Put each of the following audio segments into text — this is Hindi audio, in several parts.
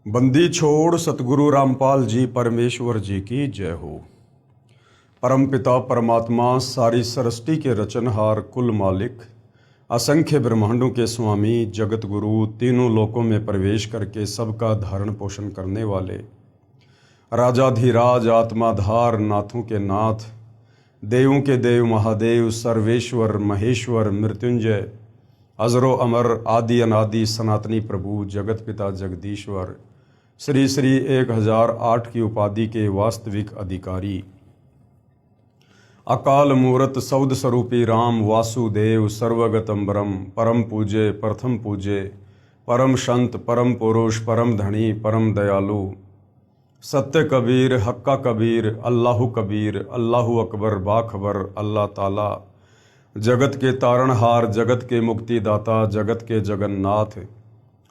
बंदी छोड़ सतगुरु रामपाल जी परमेश्वर जी की जय हो। परम पिता परमात्मा सारी सृष्टि के रचनहार कुल मालिक असंख्य ब्रह्मांडों के स्वामी जगत गुरु तीनों लोकों में प्रवेश करके सबका धारण पोषण करने वाले राजाधिराज आत्माधार नाथों के नाथ देवों के देव महादेव सर्वेश्वर महेश्वर मृत्युंजय अजरो अमर आदि अनादि सनातनी प्रभु जगत पिता जगदीश्वर श्री श्री 1008 की उपाधि के वास्तविक अधिकारी अकाल मूरत सौद स्वरूपी राम वासुदेव सर्वगतम ब्रह्म परम पूज्य प्रथम पूज्य परम संत परम पुरुष परम धनी परम दयालु सत्य कबीर हक्का कबीर अल्लाहु कबीर अल्लाहु अकबर बाखबर अल्लाह ताला जगत के तारणहार जगत के मुक्तिदाता जगत के जगन्नाथ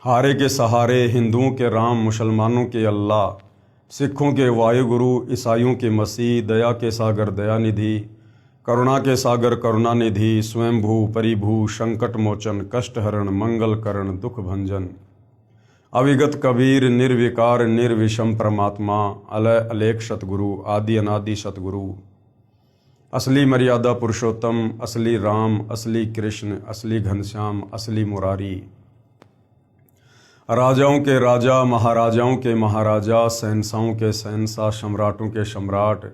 हारे के सहारे हिंदुओं के राम मुसलमानों के अल्लाह सिखों के वायुगुरु ईसाइयों के मसीह दया के सागर दयानिधि करुणा के सागर करुणानिधि स्वयंभू परिभू संकट मोचन कष्टहरण मंगल करण दुख भंजन अविगत कबीर निर्विकार निर्विषम परमात्मा अलय अलेख सतगुरु आदि अनादि सतगुरु असली मर्यादा पुरुषोत्तम असली राम असली कृष्ण असली घनश्याम असली मुरारी राजाओं के राजा महाराजाओं के महाराजा शहंशाहों के शहंशाह सम्राटों के सम्राट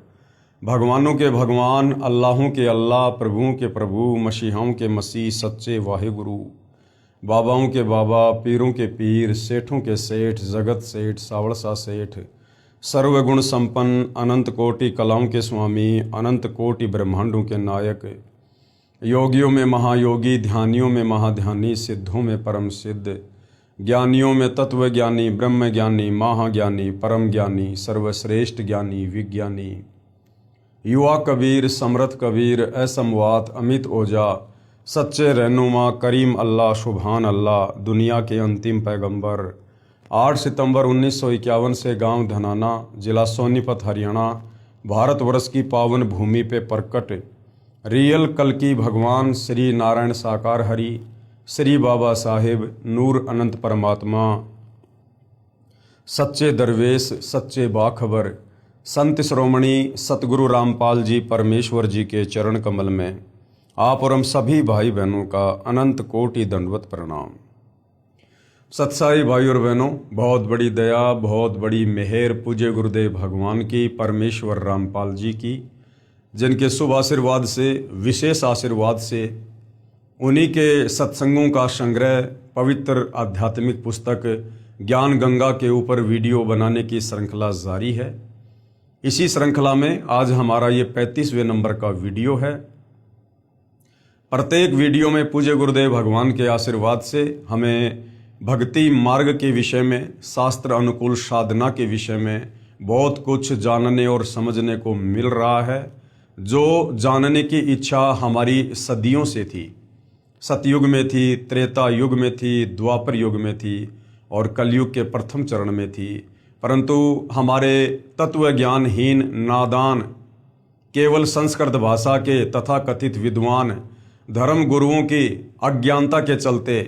भगवानों के भगवान अल्लाहों के अल्लाह प्रभुओं के प्रभु मसीहाओं के मसीह सच्चे वाहिगुरु बाबाओं के बाबा पीरों के पीर सेठों के सेठ जगत सेठ सावड़सा सेठ सर्वगुण संपन्न अनंत कोटि कलाओं के स्वामी अनंत कोटि ब्रह्मांडों के नायक योगियों में महायोगी ध्यानियों में महाध्यानी सिद्धों में परम सिद्ध ज्ञानियों में तत्व ज्ञानी ब्रह्म ज्ञानी महाज्ञानी परम ज्ञानी सर्वश्रेष्ठ ज्ञानी विज्ञानी युवा कबीर समर्थ कबीर असमवात अमित ओझा सच्चे रहनुमा करीम अल्लाह सुभान अल्लाह दुनिया के अंतिम पैगंबर 8 सितंबर 1951 से गांव धनाना जिला सोनीपत हरियाणा भारतवर्ष की पावन भूमि पे प्रकट रियल कल्कि भगवान श्री नारायण साकार हरि श्री बाबा साहेब नूर अनंत परमात्मा सच्चे दरवेश सच्चे बाखबर संत श्रोमणी सतगुरु रामपाल जी परमेश्वर जी के चरण कमल में आप और हम सभी भाई बहनों का अनंत कोटि दंडवत प्रणाम। सत्साई भाई और बहनों, बहुत बड़ी दया बहुत बड़ी मेहर पूज्य गुरुदेव भगवान की परमेश्वर रामपाल जी की, जिनके शुभ आशीर्वाद से विशेष आशीर्वाद से उन्हीं के सत्संगों का संग्रह पवित्र आध्यात्मिक पुस्तक ज्ञान गंगा के ऊपर वीडियो बनाने की श्रृंखला जारी है। इसी श्रृंखला में आज हमारा ये 35वें नंबर का वीडियो है। प्रत्येक वीडियो में पूज्य गुरुदेव भगवान के आशीर्वाद से हमें भक्ति मार्ग के विषय में शास्त्र अनुकूल साधना के विषय में बहुत कुछ जानने और समझने को मिल रहा है, जो जानने की इच्छा हमारी सदियों से थी। सतयुग में थी, त्रेता युग में थी, द्वापर युग में थी और कलयुग के प्रथम चरण में थी, परंतु हमारे तत्व ज्ञानहीन नादान केवल संस्कृत भाषा के तथाकथित विद्वान धर्म गुरुओं की अज्ञानता के चलते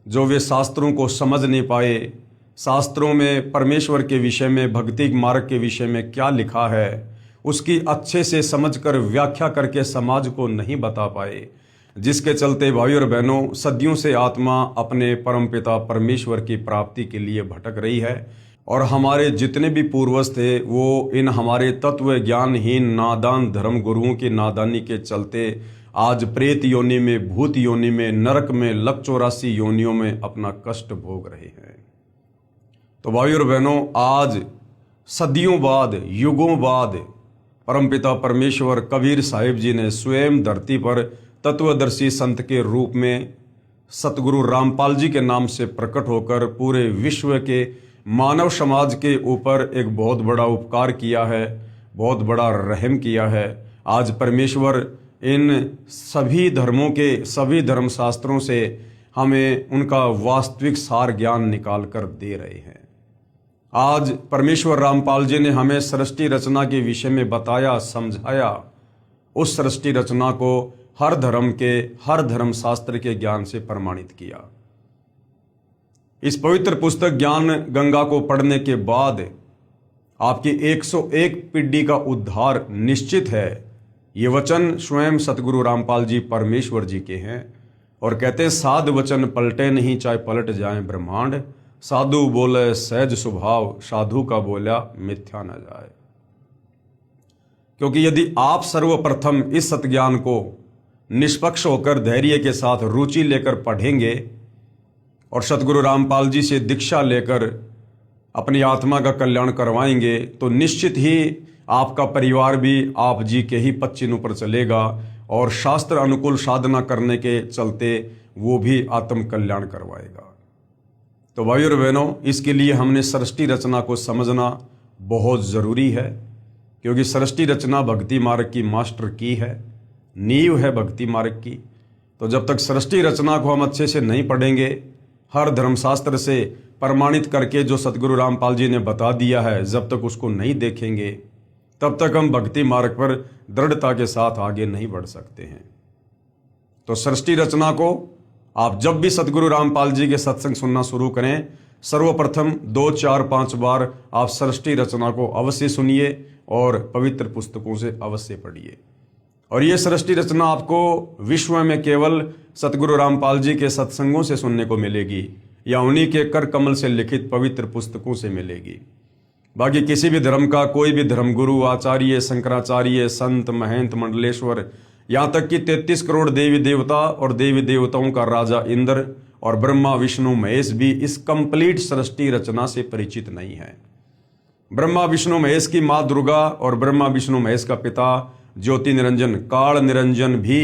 जो वे शास्त्रों को समझ नहीं पाए, शास्त्रों में परमेश्वर के विषय में भक्ति मार्ग के विषय में क्या लिखा है उसकी अच्छे से समझकर व्याख्या करके समाज को नहीं बता पाए, जिसके चलते भाई और बहनों सदियों से आत्मा अपने परमपिता परमेश्वर की प्राप्ति के लिए भटक रही है। और हमारे जितने भी पूर्वज थे वो इन हमारे तत्व ज्ञानहीन नादान धर्म गुरुओं की नादानी के चलते आज प्रेत योनि में भूत योनि में नरक में लक 84 योनियों में अपना कष्ट भोग रहे हैं। तो भाई और बहनों, आज सदियों बाद युगों बाद परमपिता परमेश्वर कबीर साहिब जी ने स्वयं धरती पर तत्वदर्शी संत के रूप में सतगुरु रामपाल जी के नाम से प्रकट होकर पूरे विश्व के मानव समाज के ऊपर एक बहुत बड़ा उपकार किया है, बहुत बड़ा रहम किया है। आज परमेश्वर इन सभी धर्मों के सभी धर्मशास्त्रों से हमें उनका वास्तविक सार ज्ञान निकाल कर दे रहे हैं। आज परमेश्वर रामपाल जी ने हमें सृष्टि रचना के विषय में बताया समझाया, उस सृष्टि रचना को हर धर्म के हर धर्म शास्त्र के ज्ञान से प्रमाणित किया। इस पवित्र पुस्तक ज्ञान गंगा को पढ़ने के बाद आपकी 101 पीढ़ी का उद्धार निश्चित है। ये वचन स्वयं सतगुरु रामपाल जी परमेश्वर जी के हैं और कहते हैं, साध वचन पलटे नहीं चाहे पलट जाए ब्रह्मांड, साधु बोले सहज स्वभाव, साधु का बोला मिथ्या न जाए। क्योंकि यदि आप सर्वप्रथम इस सतज्ञान को निष्पक्ष होकर धैर्य के साथ रुचि लेकर पढ़ेंगे और सतगुरु रामपाल जी से दीक्षा लेकर अपनी आत्मा का कल्याण करवाएंगे, तो निश्चित ही आपका परिवार भी आप जी के ही पच्चीनों पर चलेगा और शास्त्र अनुकूल साधना करने के चलते वो भी आत्म कल्याण करवाएगा। तो भाइयों और बहनों, इसके लिए हमने सृष्टि रचना को समझना बहुत ज़रूरी है, क्योंकि सृष्टि रचना भक्ति मार्ग की मास्टर की है, नींव है भक्ति मार्ग की। तो जब तक सृष्टि रचना को हम अच्छे से नहीं पढ़ेंगे, हर धर्मशास्त्र से प्रमाणित करके जो सतगुरु रामपाल जी ने बता दिया है, जब तक उसको नहीं देखेंगे तब तक हम भक्ति मार्ग पर दृढ़ता के साथ आगे नहीं बढ़ सकते हैं। तो सृष्टि रचना को आप जब भी सतगुरु रामपाल जी के सत्संग सुनना शुरू करें, सर्वप्रथम 2, 4, 5 बार आप सृष्टि रचना को अवश्य सुनिए और पवित्र पुस्तकों से अवश्य पढ़िए। और ये सृष्टि रचना आपको विश्व में केवल सतगुरु रामपाल जी के सत्संगों से सुनने को मिलेगी या उन्हीं के कर कमल से लिखित पवित्र पुस्तकों से मिलेगी। बाकी किसी भी धर्म का कोई भी धर्मगुरु, आचार्य, शंकराचार्य, संत, महंत, मंडलेश्वर, यहाँ तक कि 33 करोड़ देवी देवता और देवी देवताओं का राजा इंद्र और ब्रह्मा विष्णु महेश भी इस कंप्लीट सृष्टि रचना से परिचित नहीं है। ब्रह्मा विष्णु महेश की माँ दुर्गा और ब्रह्मा विष्णु महेश का पिता ज्योति निरंजन काल निरंजन भी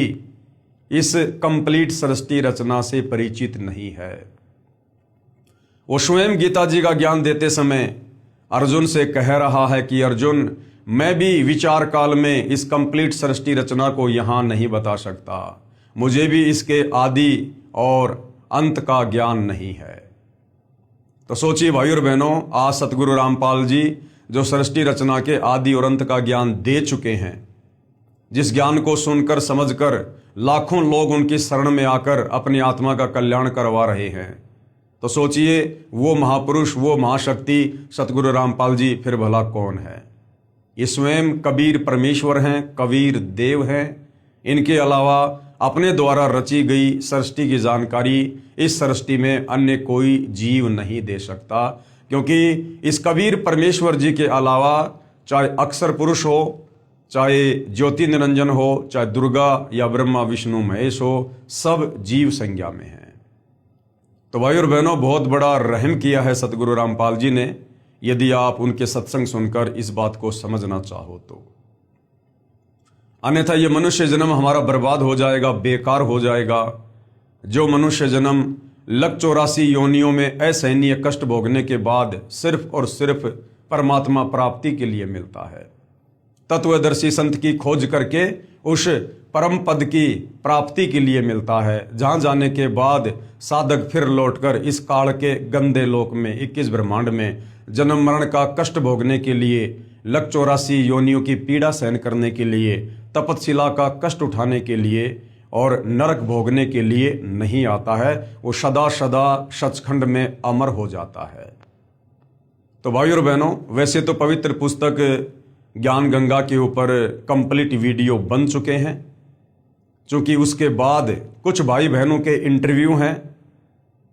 इस कंप्लीट सृष्टि रचना से परिचित नहीं है। वो स्वयं गीता जी का ज्ञान देते समय अर्जुन से कह रहा है कि अर्जुन, मैं भी विचार काल में इस कंप्लीट सृष्टि रचना को यहाँ नहीं बता सकता, मुझे भी इसके आदि और अंत का ज्ञान नहीं है। तो सोचिए भाइयों और बहनों, आज सतगुरु रामपाल जी जो सृष्टि रचना के आदि और अंत का ज्ञान दे चुके हैं, जिस ज्ञान को सुनकर समझकर लाखों लोग उनकी शरण में आकर अपनी आत्मा का कल्याण करवा रहे हैं, तो सोचिए वो महापुरुष, वो महाशक्ति सतगुरु रामपाल जी फिर भला कौन है। ये स्वयं कबीर परमेश्वर हैं, कबीर देव हैं। इनके अलावा अपने द्वारा रची गई सृष्टि की जानकारी इस सृष्टि में अन्य कोई जीव नहीं दे सकता, क्योंकि इस कबीर परमेश्वर जी के अलावा चाहे अक्षर पुरुष हो, चाहे ज्योति निरंजन हो, चाहे दुर्गा या ब्रह्मा विष्णु महेश हो, सब जीव संज्ञा में हैं। तो भाई और बहनों, बहुत बड़ा रहम किया है सतगुरु रामपाल जी ने, यदि आप उनके सत्संग सुनकर इस बात को समझना चाहो तो। अन्यथा ये मनुष्य जन्म हमारा बर्बाद हो जाएगा, बेकार हो जाएगा। जो मनुष्य जन्म 184 योनियों में असहनीय कष्ट भोगने के बाद सिर्फ और सिर्फ परमात्मा प्राप्ति के लिए मिलता है, तत्वदर्शी संत की खोज करके उस परम पद की प्राप्ति के लिए मिलता है, जहां जाने के बाद साधक फिर लौटकर इस काल के गंदे लोक में 21 ब्रह्मांड में जन्म मरण का कष्ट भोगने के लिए, 184 योनियों की पीड़ा सहन करने के लिए, तपतशिला का कष्ट उठाने के लिए और नरक भोगने के लिए नहीं आता है। वो सदा सदा सचखंड में अमर हो जाता है। तो भाइयों और बहनों, वैसे तो पवित्र पुस्तक ज्ञान गंगा के ऊपर कंप्लीट वीडियो बन चुके हैं, क्योंकि उसके बाद कुछ भाई बहनों के इंटरव्यू हैं,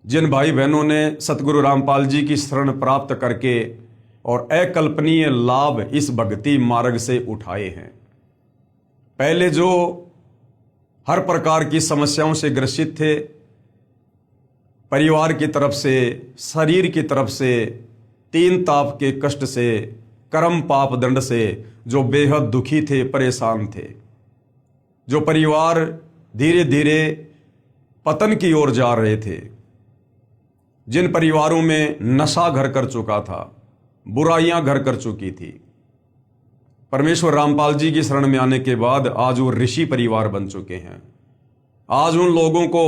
जिन भाई बहनों ने सतगुरु रामपाल जी की शरण प्राप्त करके और अकल्पनीय लाभ इस भक्ति मार्ग से उठाए हैं। पहले जो हर प्रकार की समस्याओं से ग्रसित थे, परिवार की तरफ से, शरीर की तरफ से, 3 ताप के कष्ट से, कर्म पाप दंड से जो बेहद दुखी थे, परेशान थे, जो परिवार धीरे धीरे पतन की ओर जा रहे थे, जिन परिवारों में नशा घर कर चुका था, बुराइयां घर कर चुकी थी, परमेश्वर रामपाल जी की शरण में आने के बाद आज वो ऋषि परिवार बन चुके हैं। आज उन लोगों को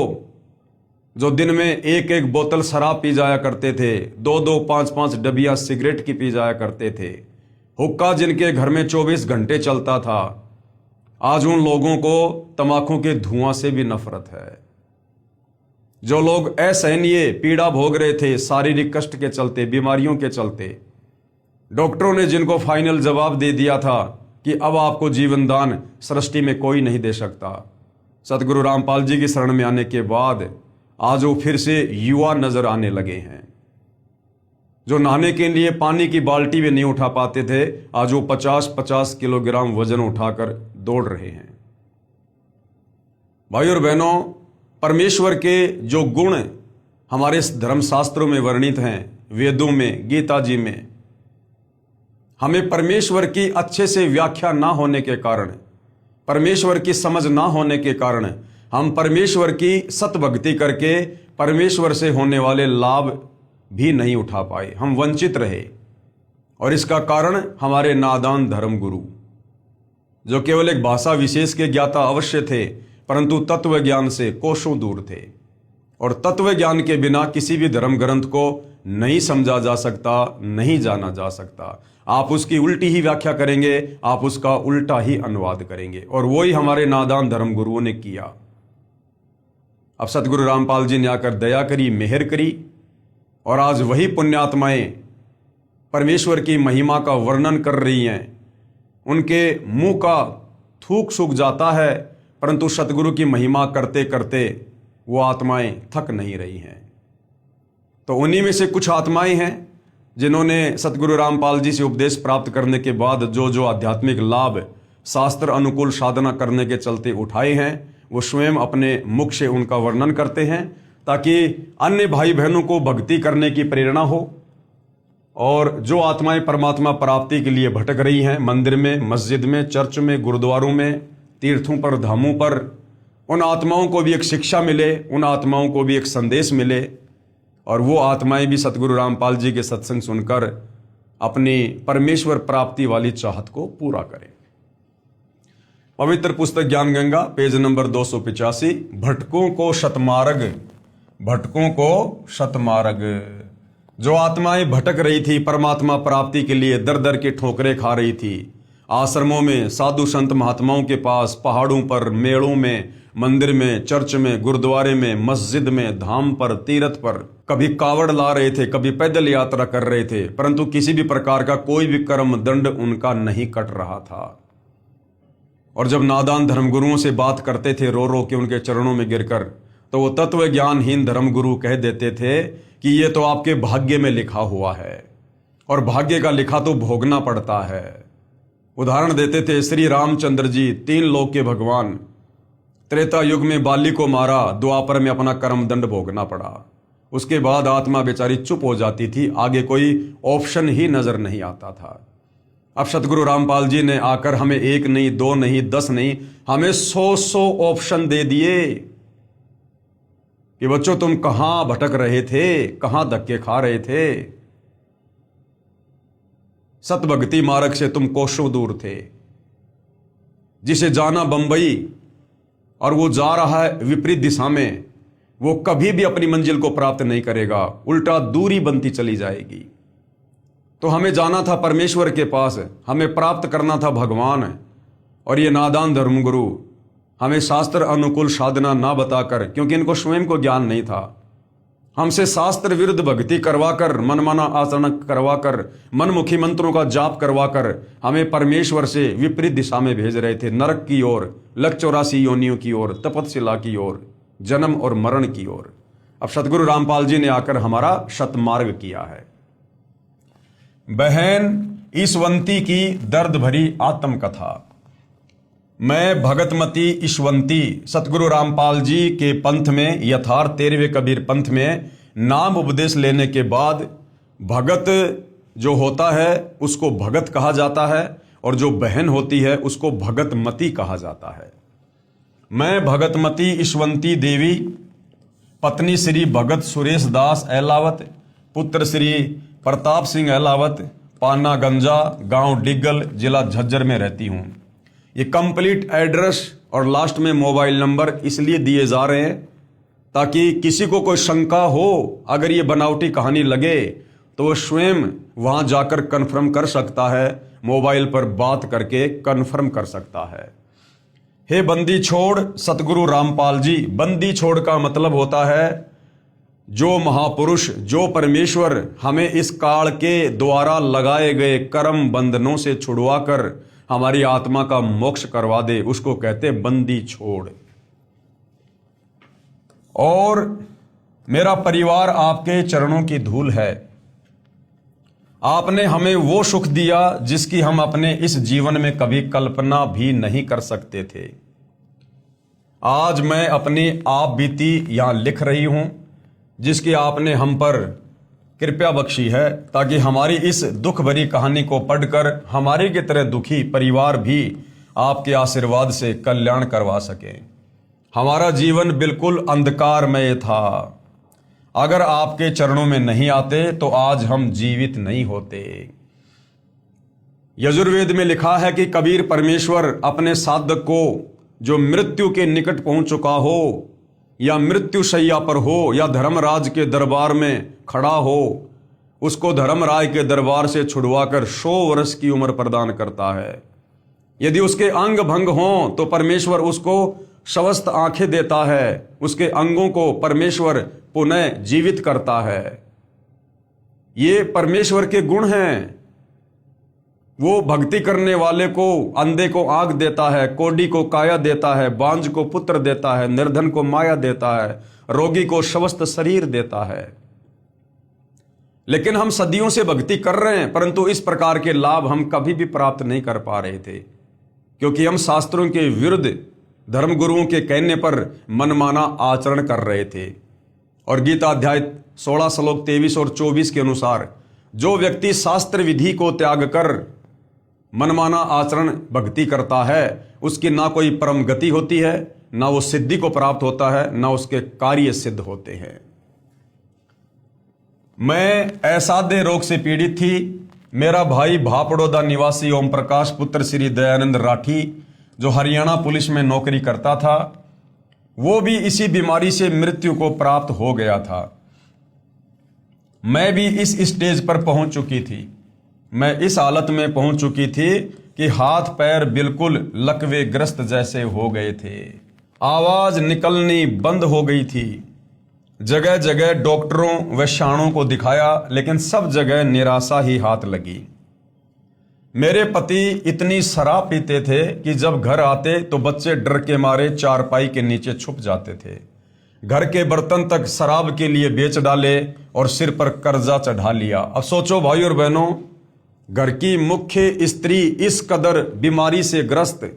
जो दिन में 1-1 बोतल शराब पी जाया करते थे, 2-2, 5-5 डबिया सिगरेट की पी जाया करते थे, हुक्का जिनके घर में 24 घंटे चलता था, आज उन लोगों को तंबाकू के धुआं से भी नफरत है। जो लोग असहनीय पीड़ा भोग रहे थे शारीरिक कष्ट के चलते, बीमारियों के चलते, डॉक्टरों ने जिनको फाइनल जवाब दे दिया था कि अब आपको जीवन दान सृष्टि में कोई नहीं दे सकता, सतगुरु रामपाल जी की शरण में आने के बाद आज वो फिर से युवा नजर आने लगे हैं। जो नहाने के लिए पानी की बाल्टी भी नहीं उठा पाते थे, आज वो 50-50 किलोग्राम वजन उठाकर दौड़ रहे हैं। भाई और बहनों, परमेश्वर के जो गुण हमारे धर्मशास्त्रों में वर्णित हैं, वेदों में, गीता जी में, हमें परमेश्वर की अच्छे से व्याख्या ना होने के कारण, परमेश्वर की समझ ना होने के कारण हम परमेश्वर की सतभक्ति करके परमेश्वर से होने वाले लाभ भी नहीं उठा पाए, हम वंचित रहे। और इसका कारण हमारे नादान धर्म गुरु, जो केवल एक भाषा विशेष के ज्ञाता अवश्य थे, परंतु तत्व ज्ञान से कोसों दूर थे। और तत्व ज्ञान के बिना किसी भी धर्म ग्रंथ को नहीं समझा जा सकता, नहीं जाना जा सकता। आप उसकी उल्टी ही व्याख्या करेंगे, आप उसका उल्टा ही अनुवाद करेंगे, और वही हमारे नादान धर्म गुरुओं ने किया। अब सतगुरु रामपाल जी ने आकर दया करी, मेहर करी, और आज वही पुण्यात्माएं परमेश्वर की महिमा का वर्णन कर रही हैं। उनके मुंह का थूक सूख जाता है, परंतु सतगुरु की महिमा करते करते वो आत्माएं थक नहीं रही हैं। तो उन्हीं में से कुछ आत्माएं हैं जिन्होंने सतगुरु रामपाल जी से उपदेश प्राप्त करने के बाद जो जो आध्यात्मिक लाभ शास्त्र अनुकूल साधना करने के चलते उठाए हैं, वो स्वयं अपने मुख से उनका वर्णन करते हैं, ताकि अन्य भाई बहनों को भक्ति करने की प्रेरणा हो। और जो आत्माएं परमात्मा प्राप्ति के लिए भटक रही हैं, मंदिर में, मस्जिद में, चर्च में, गुरुद्वारों में, तीर्थों पर, धामों पर, उन आत्माओं को भी एक शिक्षा मिले, उन आत्माओं को भी एक संदेश मिले, और वो आत्माएं भी सतगुरु रामपाल जी के सत्संग सुनकर अपनी परमेश्वर प्राप्ति वाली चाहत को पूरा करें। पवित्र पुस्तक ज्ञान गंगा, पेज नंबर 285, भटकों को शतमार्ग, भटकों को शतमार्ग। जो आत्माएं भटक रही थी, परमात्मा प्राप्ति के लिए दर दर के ठोकरें खा रही थी, आश्रमों में, साधु संत महात्माओं के पास, पहाड़ों पर, मेड़ों में, मंदिर में, चर्च में, गुरुद्वारे में, मस्जिद में, धाम पर, तीर्थ पर, कभी कावड़ ला रहे थे, कभी पैदल यात्रा कर रहे थे, परंतु किसी भी प्रकार का कोई भी कर्म दंड उनका नहीं कट रहा था। और जब नादान धर्मगुरुओं से बात करते थे रो रो के उनके चरणों में गिरकर, तो वो तत्व ज्ञानहीन धर्मगुरु कह देते थे कि ये तो आपके भाग्य में लिखा हुआ है, और भाग्य का लिखा तो भोगना पड़ता है। उदाहरण देते थे, श्री रामचंद्र जी 3 लोक के भगवान, त्रेता युग में बाली को मारा, द्वापर में अपना कर्म दंड भोगना पड़ा। उसके बाद आत्मा बेचारी चुप हो जाती थी, आगे कोई ऑप्शन ही नजर नहीं आता था। अब सतगुरु रामपाल जी ने आकर हमें 1 नहीं, 2 नहीं, 10 नहीं, हमें 100 ऑप्शन दे दिए कि बच्चों तुम कहां भटक रहे थे, कहां धक्के खा रहे थे। सतभक्ति मार्ग से तुम कोसों दूर थे। जिसे जाना बंबई और वो जा रहा है विपरीत दिशा में, वो कभी भी अपनी मंजिल को प्राप्त नहीं करेगा, उल्टा दूरी बनती चली जाएगी। तो हमें जाना था परमेश्वर के पास, हमें प्राप्त करना था भगवान। और ये नादान धर्मगुरु हमें शास्त्र अनुकूल साधना ना बताकर, क्योंकि इनको स्वयं को ज्ञान नहीं था, हमसे शास्त्र विरुद्ध भक्ति करवाकर, मनमाना आचरण करवाकर, मनमुखी मंत्रों का जाप करवाकर हमें परमेश्वर से विपरीत दिशा में भेज रहे थे, नरक की ओर, लक 84 योनियों की ओर, तपस्या की ओर, जन्म और मरण की ओर। अब सतगुरु रामपाल जी ने आकर हमारा शतमार्ग किया है। बहन ईशवंती की दर्द भरी आत्मकथा। मैं भगतमती ईशवंती सतगुरु रामपाल जी के पंथ में, यथार्थ 13वें कबीर पंथ में नाम उपदेश लेने के बाद भगत जो होता है उसको भगत कहा जाता है, और जो बहन होती है उसको भगतमती कहा जाता है। मैं भगतमती ईशवंती देवी, पत्नी श्री भगत सुरेश दास अहलावत, पुत्र श्री प्रताप सिंह अहलावत, पाना गंजा, गांव डिग्गल, जिला झज्जर में रहती हूं। ये कंप्लीट एड्रेस और लास्ट में मोबाइल नंबर इसलिए दिए जा रहे हैं ताकि किसी को कोई शंका हो, अगर ये बनावटी कहानी लगे तो वो स्वयं वहां जाकर कन्फर्म कर सकता है, मोबाइल पर बात करके कन्फर्म कर सकता है। हे बंदी छोड़ सतगुरु रामपाल जी। बंदी छोड़ का मतलब होता है जो महापुरुष, जो परमेश्वर हमें इस काल के द्वारा लगाए गए कर्म बंधनों से छुड़वाकर हमारी आत्मा का मोक्ष करवा दे, उसको कहते बंदी छोड़। और मेरा परिवार आपके चरणों की धूल है। आपने हमें वो सुख दिया जिसकी हम अपने इस जीवन में कभी कल्पना भी नहीं कर सकते थे। आज मैं अपनी आप बीती यहां लिख रही हूं, जिसकी आपने हम पर कृपया बख्शी है, ताकि हमारी इस दुख भरी कहानी को पढ़कर हमारे की तरह दुखी परिवार भी आपके आशीर्वाद से कल्याण करवा सके। हमारा जीवन बिल्कुल अंधकारमय था। अगर आपके चरणों में नहीं आते तो आज हम जीवित नहीं होते। यजुर्वेद में लिखा है कि कबीर परमेश्वर अपने साधक को जो मृत्यु के निकट पहुंच चुका हो, या मृत्यु शैया पर हो, या धर्मराज के दरबार में खड़ा हो, उसको धर्मराज के दरबार से छुड़वाकर 100 वर्ष की उम्र प्रदान करता है। यदि उसके अंग भंग हों तो परमेश्वर उसको स्वस्थ आंखें देता है, उसके अंगों को परमेश्वर पुनः जीवित करता है। ये परमेश्वर के गुण हैं। वो भक्ति करने वाले को, अंधे को आंख देता है, कोढ़ी को काया देता है, बांझ को पुत्र देता है, निर्धन को माया देता है, रोगी को स्वस्थ शरीर देता है। लेकिन हम सदियों से भक्ति कर रहे हैं, परंतु इस प्रकार के लाभ हम कभी भी प्राप्त नहीं कर पा रहे थे, क्योंकि हम शास्त्रों के विरुद्ध धर्मगुरुओं के कहने पर मनमाना आचरण कर रहे थे। और गीता अध्याय 16 श्लोक 23 और 24 के अनुसार जो व्यक्ति शास्त्र विधि को त्याग कर मनमाना आचरण भक्ति करता है, उसकी ना कोई परम गति होती है, ना वो सिद्धि को प्राप्त होता है, ना उसके कार्य सिद्ध होते हैं। मैं असाध्य रोग से पीड़ित थी। मेरा भाई भापड़ोदा निवासी ओम प्रकाश पुत्र श्री दयानंद राठी, जो हरियाणा पुलिस में नौकरी करता था, वो भी इसी बीमारी से मृत्यु को प्राप्त हो गया था। मैं भी इस स्टेज पर पहुंच चुकी थी। मैं इस हालत में पहुंच चुकी थी कि हाथ पैर बिल्कुल लकवे ग्रस्त जैसे हो गए थे। आवाज निकलनी बंद हो गई थी। जगह जगह डॉक्टरों व शाणों को दिखाया, लेकिन सब जगह निराशा ही हाथ लगी। मेरे पति इतनी शराब पीते थे कि जब घर आते तो बच्चे डर के मारे चारपाई के नीचे छुप जाते थे। घर के बर्तन तक शराब के लिए बेच डाले और सिर पर कर्जा चढ़ा लिया। अब सोचो भाई और बहनों, घर की मुख्य स्त्री इस कदर बीमारी से ग्रस्त,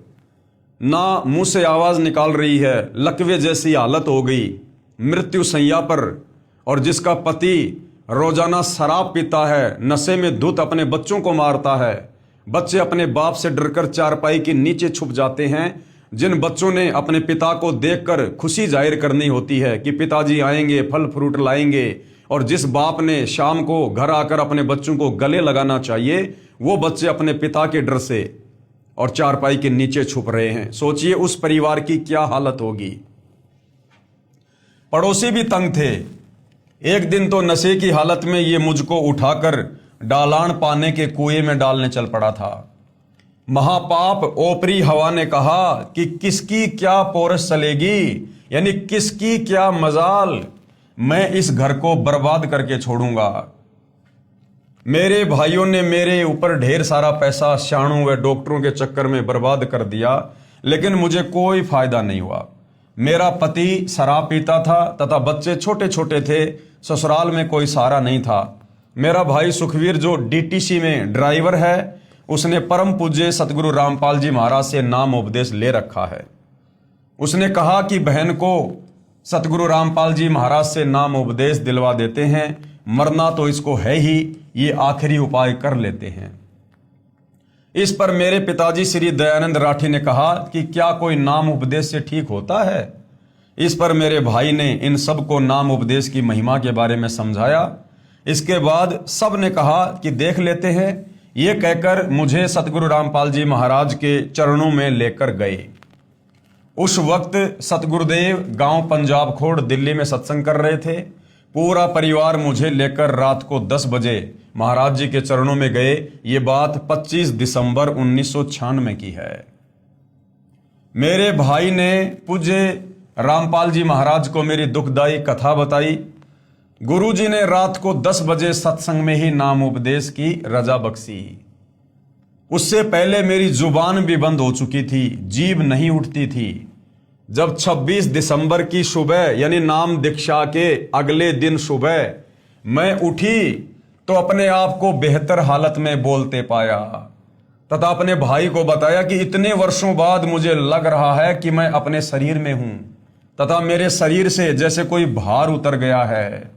ना मुंह से आवाज निकाल रही है, लकवे जैसी हालत हो गई, मृत्यु शैया पर, और जिसका पति रोजाना शराब पीता है, नशे में धुत अपने बच्चों को मारता है। बच्चे अपने बाप से डरकर चारपाई के नीचे छुप जाते हैं। जिन बच्चों ने अपने पिता को देखकर खुशी जाहिर करनी होती है कि पिताजी आएंगे, फल फ्रूट लाएंगे, और जिस बाप ने शाम को घर आकर अपने बच्चों को गले लगाना चाहिए, वो बच्चे अपने पिता के डर से और चारपाई के नीचे छुप रहे हैं। सोचिए उस परिवार की क्या हालत होगी। पड़ोसी भी तंग थे। एक दिन तो नशे की हालत में ये मुझको उठाकर डालान पाने के कुएं में डालने चल पड़ा था। महापाप ओपरी हवा ने कहा कि किसकी क्या पोरस चलेगी, यानी किसकी क्या मजाल, मैं इस घर को बर्बाद करके छोड़ूंगा। मेरे भाइयों ने मेरे ऊपर ढेर सारा पैसा शाणों व डॉक्टरों के चक्कर में बर्बाद कर दिया, लेकिन मुझे कोई फायदा नहीं हुआ। मेरा पति शराब पीता था तथा बच्चे छोटे छोटे थे। ससुराल में कोई सहारा नहीं था। मेरा भाई सुखवीर, जो डीटीसी में ड्राइवर है, उसने परम पूज्य सतगुरु रामपाल जी महाराज से नाम उपदेश ले रखा है। उसने कहा कि बहन को सतगुरु रामपाल जी महाराज से नाम उपदेश दिलवा देते हैं, मरना तो इसको है ही, ये आखिरी उपाय कर लेते हैं। इस पर मेरे पिताजी श्री दयानंद राठी ने कहा कि क्या कोई नाम उपदेश से ठीक होता है। इस पर मेरे भाई ने इन सबको नाम उपदेश की महिमा के बारे में समझाया। इसके बाद सब ने कहा कि देख लेते हैं। ये कहकर मुझे सतगुरु रामपाल जी महाराज के चरणों में लेकर गए। उस वक्त सतगुरुदेव गांव पंजाब खोड़ दिल्ली में सत्संग कर रहे थे। पूरा परिवार मुझे लेकर रात को 10 बजे महाराज जी के चरणों में गए। ये बात 25 दिसंबर 1996 की है। मेरे भाई ने पूज्य रामपाल जी महाराज को मेरी दुखदाई कथा बताई। गुरुजी ने रात को 10 बजे सत्संग में ही नाम उपदेश की रजा बख्शी। उससे पहले मेरी जुबान भी बंद हो चुकी थी, जीभ नहीं उठती थी। जब 26 दिसंबर की सुबह यानी नाम दीक्षा के अगले दिन सुबह मैं उठी तो अपने आप को बेहतर हालत में बोलते पाया तथा अपने भाई को बताया कि इतने वर्षों बाद मुझे लग रहा है कि मैं अपने शरीर में हूं तथा मेरे शरीर से जैसे कोई भार उतर गया है।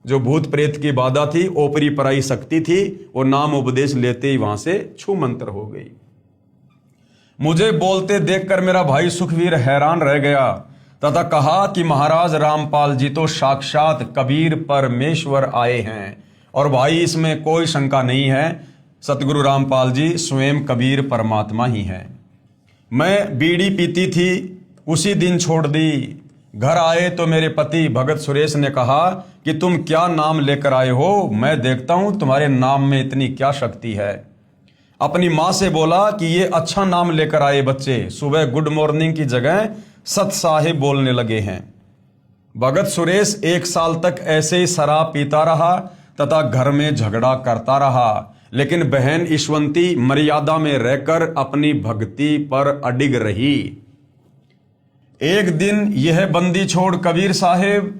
जो भूत प्रेत की बाधा थी, ओपरी पराई शक्ति थी, वो नाम उपदेश लेते ही वहां से छू मंतर हो गई। मुझे बोलते देखकर मेरा भाई सुखवीर हैरान रह गया तथा कहा कि महाराज रामपाल जी तो साक्षात कबीर परमेश्वर आए हैं। और भाई इसमें कोई शंका नहीं है, सतगुरु रामपाल जी स्वयं कबीर परमात्मा ही हैं। मैं बीड़ी पीती थी, उसी दिन छोड़ दी। घर आए तो मेरे पति भगत सुरेश ने कहा कि तुम क्या नाम लेकर आए हो, मैं देखता हूं तुम्हारे नाम में इतनी क्या शक्ति है। अपनी मां से बोला कि ये अच्छा नाम लेकर आए बच्चे, सुबह गुड मॉर्निंग की जगह सत साहिब बोलने लगे हैं। भगत सुरेश 1 साल तक ऐसे ही शराब पीता रहा तथा घर में झगड़ा करता रहा, लेकिन बहन ईश्वंती मर्यादा में रहकर अपनी भक्ति पर अडिग रही। एक दिन यह बंदी छोड़ कबीर साहेब,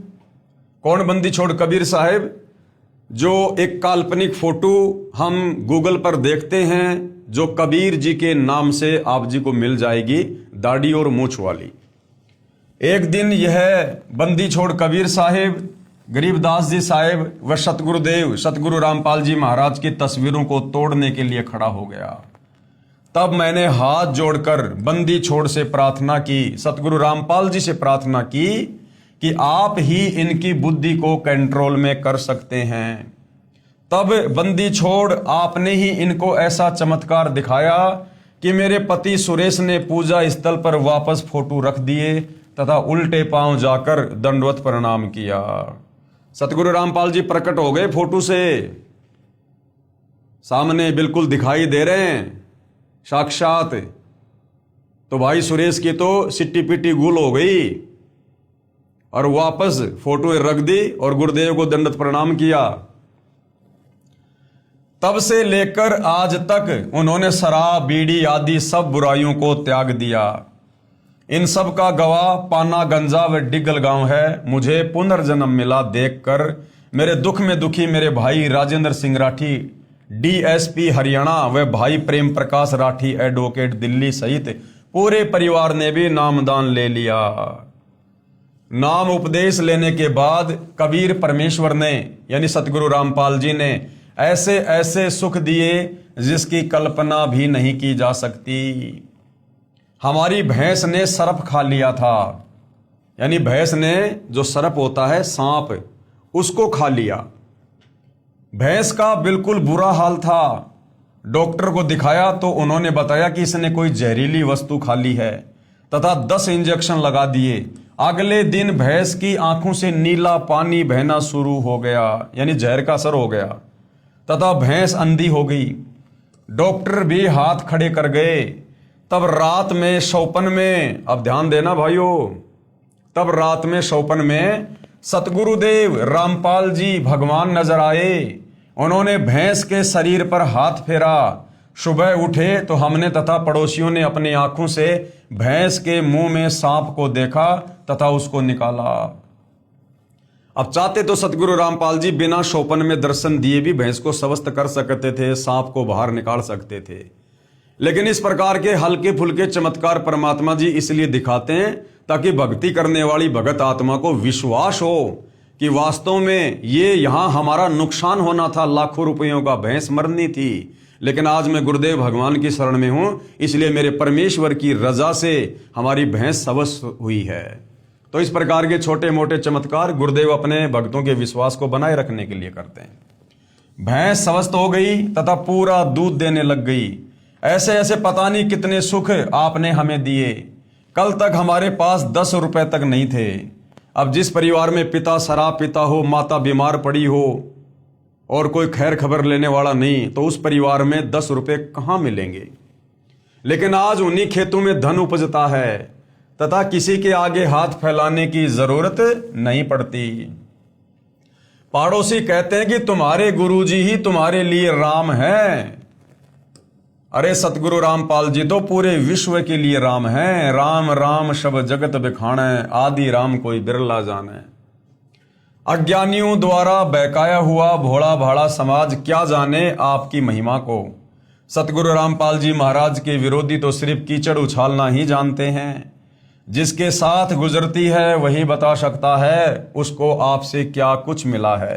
कौन बंदी छोड़ कबीर साहेब, जो एक काल्पनिक फोटो हम गूगल पर देखते हैं, जो कबीर जी के नाम से आप जी को मिल जाएगी, दाढ़ी और मूछ वाली। एक दिन यह बंदी छोड़ कबीर साहेब, गरीबदास जी साहेब व सतगुरुदेव सतगुरु रामपाल जी महाराज की तस्वीरों को तोड़ने के लिए खड़ा हो गया। तब मैंने हाथ जोड़कर बंदी छोड़ से प्रार्थना की, सतगुरु रामपाल जी से प्रार्थना की कि आप ही इनकी बुद्धि को कंट्रोल में कर सकते हैं। तब बंदी छोड़ आपने ही इनको ऐसा चमत्कार दिखाया कि मेरे पति सुरेश ने पूजा स्थल पर वापस फोटो रख दिए तथा उल्टे पांव जाकर दंडवत प्रणाम किया। सतगुरु रामपाल जी प्रकट हो गए, फोटो से सामने बिल्कुल दिखाई दे रहे हैं साक्षात। तो भाई सुरेश की तो सिट्टी पिट्टी गुल हो गई और वापस फोटो रख दी और गुरुदेव को दंडवत प्रणाम किया। तब से लेकर आज तक उन्होंने शराब बीड़ी आदि सब बुराइयों को त्याग दिया। इन सब का गवाह पाना गंजा व डिगल गांव है। मुझे पुनर्जन्म मिला देखकर मेरे दुख में दुखी मेरे भाई राजेंद्र सिंह राठी डीएसपी हरियाणा व भाई प्रेम प्रकाश राठी एडवोकेट दिल्ली सहित पूरे परिवार ने भी नामदान ले लिया। नाम उपदेश लेने के बाद कबीर परमेश्वर ने यानी सतगुरु रामपाल जी ने ऐसे ऐसे सुख दिए जिसकी कल्पना भी नहीं की जा सकती। हमारी भैंस ने सर्प खा लिया था, यानी भैंस ने जो सर्प होता है सांप, उसको खा लिया। भैंस का बिल्कुल बुरा हाल था। डॉक्टर को दिखाया तो उन्होंने बताया कि इसने कोई जहरीली वस्तु खा ली है तथा 10 इंजेक्शन लगा दिए। अगले दिन भैंस की आंखों से नीला पानी बहना शुरू हो गया, यानी जहर का असर हो गया तथा भैंस अंधी हो गई। डॉक्टर भी हाथ खड़े कर गए। तब रात में शौपन में, अब ध्यान देना भाइयों, तब रात में शौपन में सतगुरुदेव रामपाल जी भगवान नजर आए। उन्होंने भैंस के शरीर पर हाथ फेरा। सुबह उठे तो हमने तथा पड़ोसियों ने अपनी आंखों से भैंस के मुंह में सांप को देखा तथा उसको निकाला। अब चाहते तो सतगुरु रामपाल जी बिना शौपन में दर्शन दिए भी भैंस को स्वस्थ कर सकते थे, सांप को बाहर निकाल सकते थे, लेकिन इस प्रकार के हल्के फुल्के चमत्कार परमात्मा जी इसलिए दिखाते हैं ताकि भक्ति करने वाली भगत आत्मा को विश्वास हो कि वास्तव में ये यहाँ हमारा नुकसान होना था, लाखों रुपयों का भैंस मरनी थी, लेकिन आज मैं गुरुदेव भगवान की शरण में हूं, इसलिए मेरे परमेश्वर की रजा से हमारी भैंस स्वस्थ हुई है। तो इस प्रकार के छोटे मोटे चमत्कार गुरुदेव अपने भक्तों के विश्वास को बनाए रखने के लिए करते हैं। भैंस स्वस्थ हो गई तथा पूरा दूध देने लग गई। ऐसे ऐसे पता नहीं कितने सुख आपने हमें दिए। कल तक हमारे पास 10 रुपए तक नहीं थे। अब जिस परिवार में पिता शराब पीता हो, माता बीमार पड़ी हो और कोई खैर खबर लेने वाला नहीं, तो उस परिवार में 10 रुपए कहाँ मिलेंगे। लेकिन आज उन्हीं खेतों में धन उपजता है तथा किसी के आगे हाथ फैलाने की जरूरत नहीं पड़ती। पड़ोसी कहते हैं कि तुम्हारे गुरुजी ही तुम्हारे लिए राम हैं। अरे सतगुरु रामपाल जी तो पूरे विश्व के लिए राम हैं। राम राम शब जगत बिखाणे, आदि राम कोई बिरला जाने। अज्ञानियों द्वारा बहकाया हुआ भोला भाला समाज क्या जाने आपकी महिमा को। सतगुरु रामपाल जी महाराज के विरोधी तो सिर्फ कीचड़ उछालना ही जानते हैं। जिसके साथ गुजरती है वही बता सकता है उसको आपसे क्या कुछ मिला है।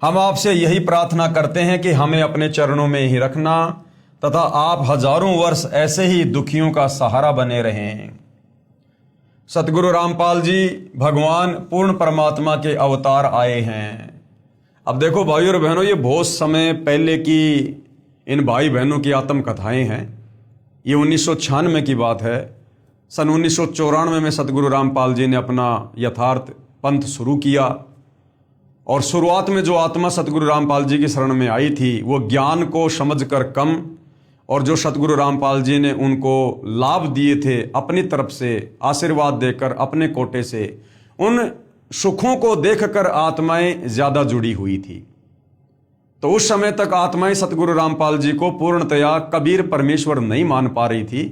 हम आपसे यही प्रार्थना करते हैं कि हमें अपने चरणों में ही रखना तथा आप हजारों वर्ष ऐसे ही दुखियों का सहारा बने रहें। सतगुरु रामपाल जी भगवान पूर्ण परमात्मा के अवतार आए हैं। अब देखो भाइयों और बहनों, ये बहुत समय पहले की इन भाई बहनों की आत्मकथाएं हैं। ये 1996 की बात है। सन 1994 में सतगुरु रामपाल जी ने अपना यथार्थ पंथ शुरू किया और शुरुआत में जो आत्मा सतगुरु रामपाल जी की शरण में आई थी वो ज्ञान को समझकर कम, और जो सतगुरु रामपाल जी ने उनको लाभ दिए थे अपनी तरफ से आशीर्वाद देकर अपने कोटे से, उन सुखों को देखकर आत्माएं ज्यादा जुड़ी हुई थी। तो उस समय तक आत्माएं सतगुरु रामपाल जी को पूर्णतया कबीर परमेश्वर नहीं मान पा रही थी,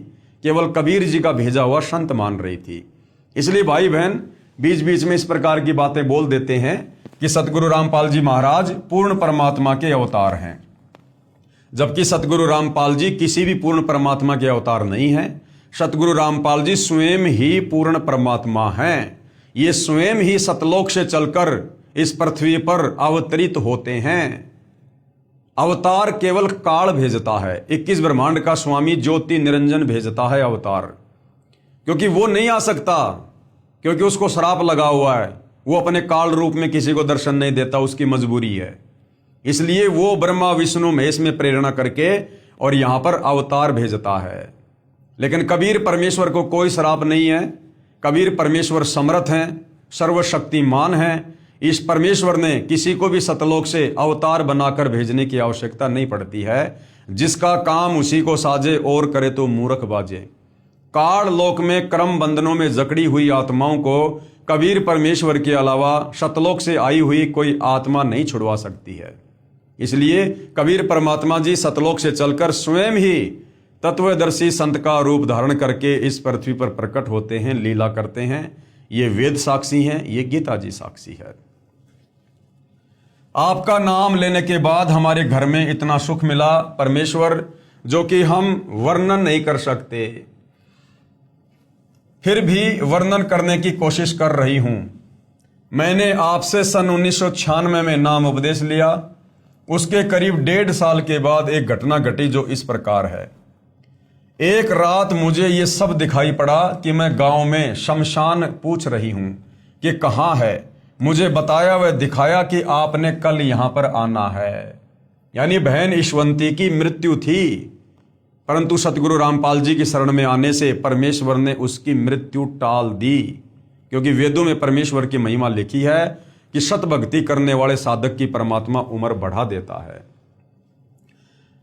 केवल कबीर जी का भेजा हुआ संत मान रही थी। इसलिए भाई बहन बीच बीच में इस प्रकार की बातें बोल देते हैं कि सतगुरु रामपाल जी महाराज पूर्ण परमात्मा के अवतार हैं, जबकि सतगुरु रामपाल जी किसी भी पूर्ण परमात्मा के अवतार नहीं हैं। सतगुरु रामपाल जी स्वयं ही पूर्ण परमात्मा हैं। ये स्वयं ही सतलोक से चलकर इस पृथ्वी पर अवतरित होते हैं। अवतार केवल काल भेजता है। 21 ब्रह्मांड का स्वामी ज्योति निरंजन भेजता है अवतार, क्योंकि वो नहीं आ सकता, क्योंकि उसको श्राप लगा हुआ है। वो अपने काल रूप में किसी को दर्शन नहीं देता, उसकी मजबूरी है। इसलिए वो ब्रह्मा विष्णु महेश में प्रेरणा करके और यहां पर अवतार भेजता है। लेकिन कबीर परमेश्वर को कोई श्राप नहीं है। कबीर परमेश्वर समर्थ हैं, सर्वशक्तिमान हैं। इस परमेश्वर ने किसी को भी सतलोक से अवतार बनाकर भेजने की आवश्यकता नहीं पड़ती है। जिसका काम उसी को साजे और करे तो मूर्ख बाजे। काल लोक में क्रम बंधनों में जकड़ी हुई आत्माओं को कबीर परमेश्वर के अलावा सतलोक से आई हुई कोई आत्मा नहीं छुड़वा सकती है। इसलिए कबीर परमात्मा जी सतलोक से चलकर स्वयं ही तत्वदर्शी संत का रूप धारण करके इस पृथ्वी पर प्रकट होते हैं, लीला करते हैं। ये वेद साक्षी हैं, ये गीता जी साक्षी है। आपका नाम लेने के बाद हमारे घर में इतना सुख मिला परमेश्वर, जो कि हम वर्णन नहीं कर सकते। फिर भी वर्णन करने की कोशिश कर रही हूं। मैंने आपसे सन 1996 में नाम उपदेश लिया। उसके करीब 1.5 साल के बाद एक घटना घटी जो इस प्रकार है। एक रात मुझे ये सब दिखाई पड़ा कि मैं गांव में शमशान पूछ रही हूं कि कहां है। मुझे बताया व दिखाया कि आपने कल यहां पर आना है। यानी बहन ईश्वंती की मृत्यु थी, परंतु सतगुरु रामपाल जी की शरण में आने से परमेश्वर ने उसकी मृत्यु टाल दी। क्योंकि वेदों में परमेश्वर की महिमा लिखी है कि सत भक्ति करने वाले साधक की परमात्मा उम्र बढ़ा देता है।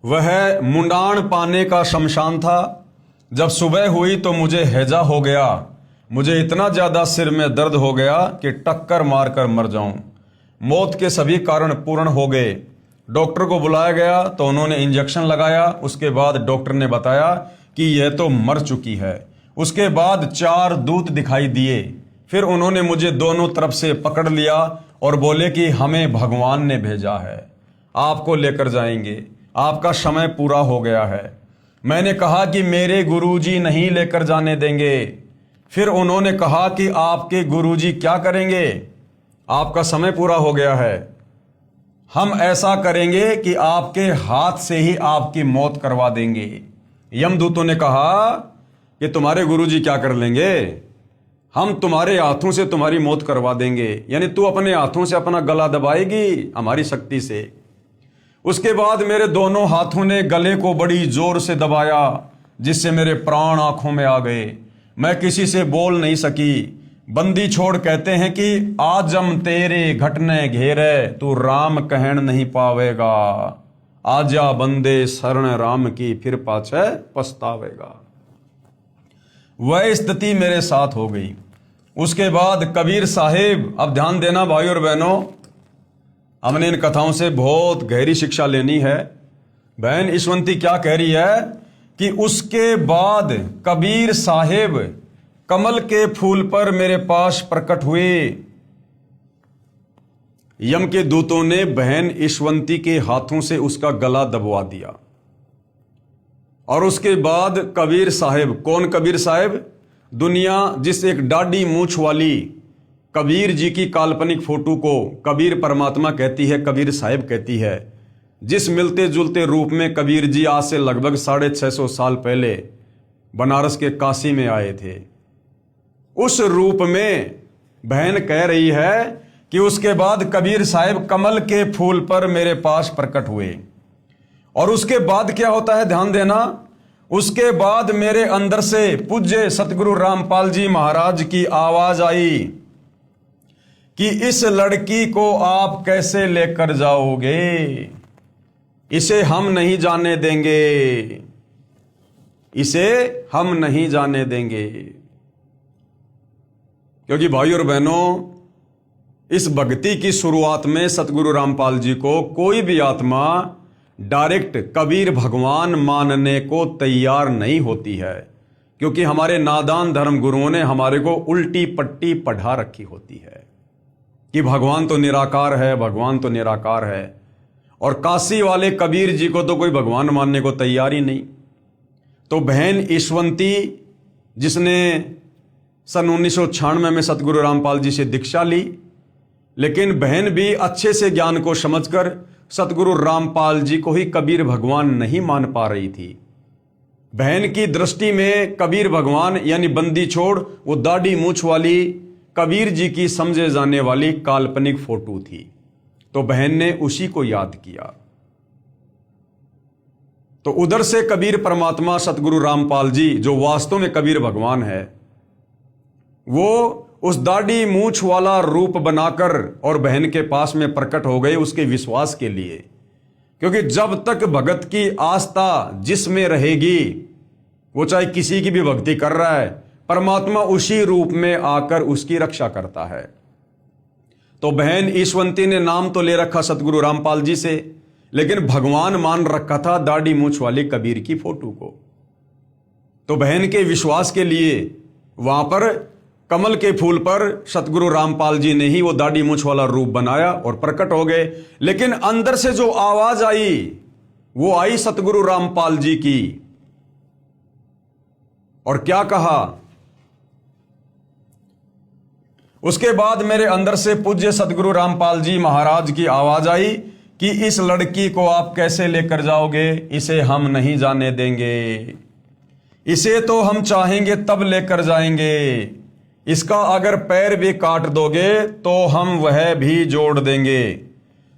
वह मुंडान पाने का शमशान था। जब सुबह हुई तो मुझे हैजा हो गया। मुझे इतना ज्यादा सिर में दर्द हो गया कि टक्कर मारकर मर जाऊं। मौत के सभी कारण पूर्ण हो गए। डॉक्टर को बुलाया गया तो उन्होंने इंजेक्शन लगाया। उसके बाद डॉक्टर ने बताया कि यह तो मर चुकी है। उसके बाद 4 दूत दिखाई दिए। फिर उन्होंने मुझे दोनों तरफ से पकड़ लिया और बोले कि हमें भगवान ने भेजा है, आपको लेकर जाएंगे, आपका समय पूरा हो गया है। मैंने कहा कि मेरे गुरुजी नहीं लेकर जाने देंगे। फिर उन्होंने कहा कि आपके गुरुजी क्या करेंगे, आपका समय पूरा हो गया है। हम ऐसा करेंगे कि आपके हाथ से ही आपकी मौत करवा देंगे। यमदूतों ने कहा कि तुम्हारे गुरुजी क्या कर लेंगे, हम तुम्हारे हाथों से तुम्हारी मौत करवा देंगे। यानी तू अपने हाथों से अपना गला दबाएगी हमारी शक्ति से। उसके बाद मेरे दोनों हाथों ने गले को बड़ी जोर से दबाया, जिससे मेरे प्राण आंखों में आ गए। मैं किसी से बोल नहीं सकी। बंदी छोड़ कहते हैं कि आजम तेरे घटने घेरे, तू राम कहन नहीं पावेगा। आजा बंदे शरण राम की, फिर पाछे पछतावेगा। वह स्थिति मेरे साथ हो गई। उसके बाद कबीर साहिब, अब ध्यान देना भाई और बहनों, हमने इन कथाओं से बहुत गहरी शिक्षा लेनी है। बहन ईशवंती क्या कह रही है कि उसके बाद कबीर साहिब कमल के फूल पर मेरे पास प्रकट हुए। यम के दूतों ने बहन ईशवंती के हाथों से उसका गला दबवा दिया। और उसके बाद कबीर साहिब, कौन कबीर साहिब? दुनिया जिस एक डाढ़ी मूंछ वाली कबीर जी की काल्पनिक फोटो को कबीर परमात्मा कहती है, कबीर साहिब कहती है, जिस मिलते जुलते रूप में कबीर जी आज से लगभग 650 साल पहले बनारस के काशी में आए थे, उस रूप में बहन कह रही है कि उसके बाद कबीर साहिब कमल के फूल पर मेरे पास प्रकट हुए। और उसके बाद क्या होता है, ध्यान देना, उसके बाद मेरे अंदर से पूज्य सतगुरु रामपाल जी महाराज की आवाज आई कि इस लड़की को आप कैसे लेकर जाओगे, इसे हम नहीं जाने देंगे, इसे हम नहीं जाने देंगे। क्योंकि भाई और बहनों, इस भक्ति की शुरुआत में सतगुरु रामपाल जी को कोई भी आत्मा डायरेक्ट कबीर भगवान मानने को तैयार नहीं होती है, क्योंकि हमारे नादान धर्म गुरुओं ने हमारे को उल्टी पट्टी पढ़ा रखी होती है कि भगवान तो निराकार है, भगवान तो निराकार है। और काशी वाले कबीर जी को तो कोई भगवान मानने को तैयार ही नहीं। तो बहन ईशवंती, जिसने सन 1996 में सतगुरु रामपाल जी से दीक्षा ली, लेकिन बहन भी अच्छे से ज्ञान को समझकर सतगुरु रामपाल जी को ही कबीर भगवान नहीं मान पा रही थी। बहन की दृष्टि में कबीर भगवान यानी बंदी छोड़ वो दाढ़ी मूंछ वाली कबीर जी की समझे जाने वाली काल्पनिक फोटो थी। तो बहन ने उसी को याद किया। तो उधर से कबीर परमात्मा सतगुरु रामपाल जी, जो वास्तव में कबीर भगवान है, वो उस दाढ़ी मूंछ वाला रूप बनाकर और बहन के पास में प्रकट हो गए उसके विश्वास के लिए। क्योंकि जब तक भगत की आस्था जिसमें रहेगी, वो चाहे किसी की भी भक्ति कर रहा है, परमात्मा उसी रूप में आकर उसकी रक्षा करता है। तो बहन ईशवंती ने नाम तो ले रखा सतगुरु रामपाल जी से, लेकिन भगवान मान रखा था दाढ़ी मूंछ वाले कबीर की फोटो को। तो बहन के विश्वास के लिए वहां पर कमल के फूल पर सतगुरु रामपाल जी ने ही वो दाढ़ी मूंछ वाला रूप बनाया और प्रकट हो गए। लेकिन अंदर से जो आवाज आई, वो आई सतगुरु रामपाल जी की। और क्या कहा? उसके बाद मेरे अंदर से पूज्य सतगुरु रामपाल जी महाराज की आवाज आई कि इस लड़की को आप कैसे लेकर जाओगे, इसे हम नहीं जाने देंगे, इसे तो हम चाहेंगे तब लेकर जाएंगे, इसका अगर पैर भी काट दोगे तो हम वह भी जोड़ देंगे।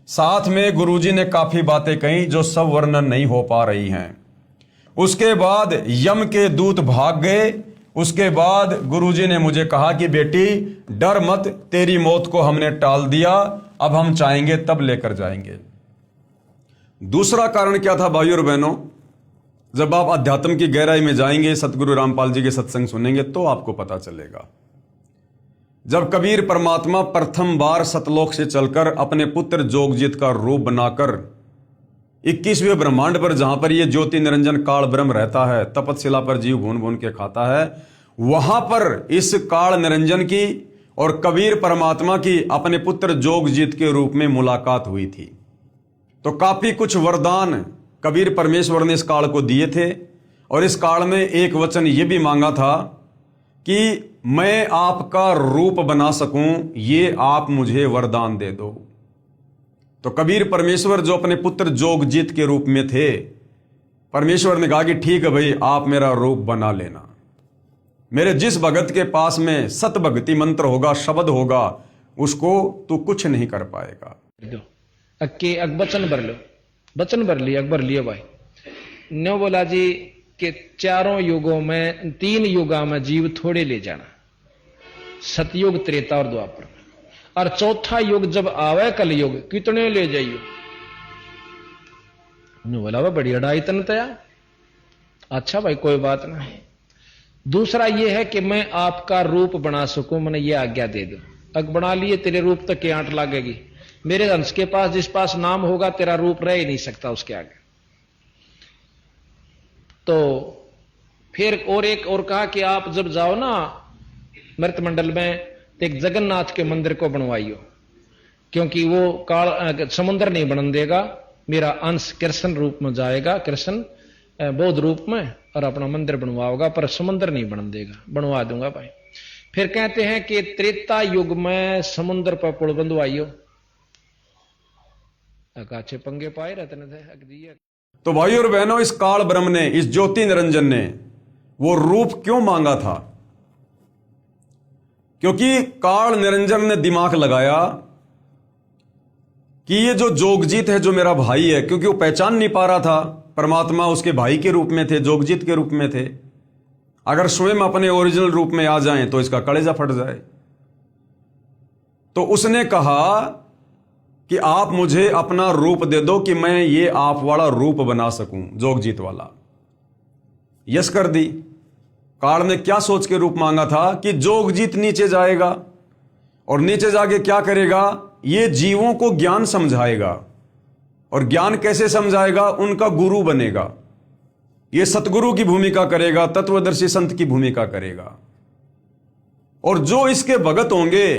साथ में गुरुजी ने काफी बातें कही जो सब वर्णन नहीं हो पा रही हैं। उसके बाद यम के दूत भाग गए। उसके बाद गुरुजी ने मुझे कहा कि बेटी डर मत, तेरी मौत को हमने टाल दिया, अब हम चाहेंगे तब लेकर जाएंगे। दूसरा कारण क्या था भाइयों और बहनों? जब आप अध्यात्म की गहराई में जाएंगे, सतगुरु रामपाल जी के सत्संग सुनेंगे, तो आपको पता चलेगा। जब कबीर परमात्मा प्रथम बार सतलोक से चलकर अपने पुत्र जोगजीत का रूप बनाकर 21वें ब्रह्मांड पर, जहां पर ये ज्योति निरंजन काल ब्रह्म रहता है, तपतशिला पर जीव भून भून के खाता है, वहां पर इस काल निरंजन की और कबीर परमात्मा की अपने पुत्र जोगजीत के रूप में मुलाकात हुई थी। तो काफी कुछ वरदान कबीर परमेश्वर ने इस काल को दिए थे। और इस काल में एक वचन ये भी मांगा था कि मैं आपका रूप बना सकूं, ये आप मुझे वरदान दे दो। तो कबीर परमेश्वर जो अपने पुत्र जोगजीत के रूप में थे, परमेश्वर ने कहा कि ठीक है भाई, आप मेरा रूप बना लेना। मेरे जिस भगत के पास में सत भक्ति मंत्र होगा, शब्द होगा, उसको तू कुछ नहीं कर पाएगा। वचन भर लो, वचन भर लिया, अकबर लिया भाई। न्यो बोला जी कि चारों युगों में, 3 युगा में जीव थोड़े ले जाना, सतयुग, त्रेता और द्वापर, और चौथा युग जब आवे कलयुग, कितने ले जाइयो। ने बोला वह बड़ी अड़ाई तन तया। अच्छा भाई कोई बात नहीं। दूसरा यह है कि मैं आपका रूप बना सकूं, मैंने ये आज्ञा दे दो। अग बना लिए तेरे रूप तक की आंट लागेगी, मेरे अंश के पास जिस पास नाम होगा तेरा रूप रह ही नहीं सकता उसके आगे। तो फिर और एक और कहा कि आप जब जाओ ना मृत मंडल में तो एक जगन्नाथ के मंदिर को बनवाइयो, क्योंकि वो काल समुद्र नहीं बनन देगा, मेरा अंश कृष्ण रूप में जाएगा, कृष्ण बौद्ध रूप में, और अपना मंदिर बनवाओगा, पर समुद्र नहीं बनन देगा। बनवा दूंगा भाई। फिर कहते हैं कि त्रेता युग में समुद्र पर पुल बंधवाइयो। अकाछे पंगे पाए रहते थे। तो भाई और बहनों, इस काल ब्रह्म ने, इस ज्योति निरंजन ने वो रूप क्यों मांगा था? क्योंकि काल निरंजन ने दिमाग लगाया कि ये जो जोगजीत है, जो मेरा भाई है, क्योंकि वो पहचान नहीं पा रहा था परमात्मा उसके भाई के रूप में थे, जोगजीत के रूप में थे। अगर स्वयं अपने ओरिजिनल रूप में आ जाएं तो इसका कलेजा फट जाए। तो उसने कहा कि आप मुझे अपना रूप दे दो कि मैं ये आप वाला रूप बना सकूं, जोगजीत वाला। यस कर दी। काल ने क्या सोच के रूप मांगा था कि जोगजीत नीचे जाएगा और नीचे जाके क्या करेगा, ये जीवों को ज्ञान समझाएगा। और ज्ञान कैसे समझाएगा? उनका गुरु बनेगा, ये सतगुरु की भूमिका करेगा, तत्वदर्शी संत की भूमिका करेगा। और जो इसके भगत होंगे,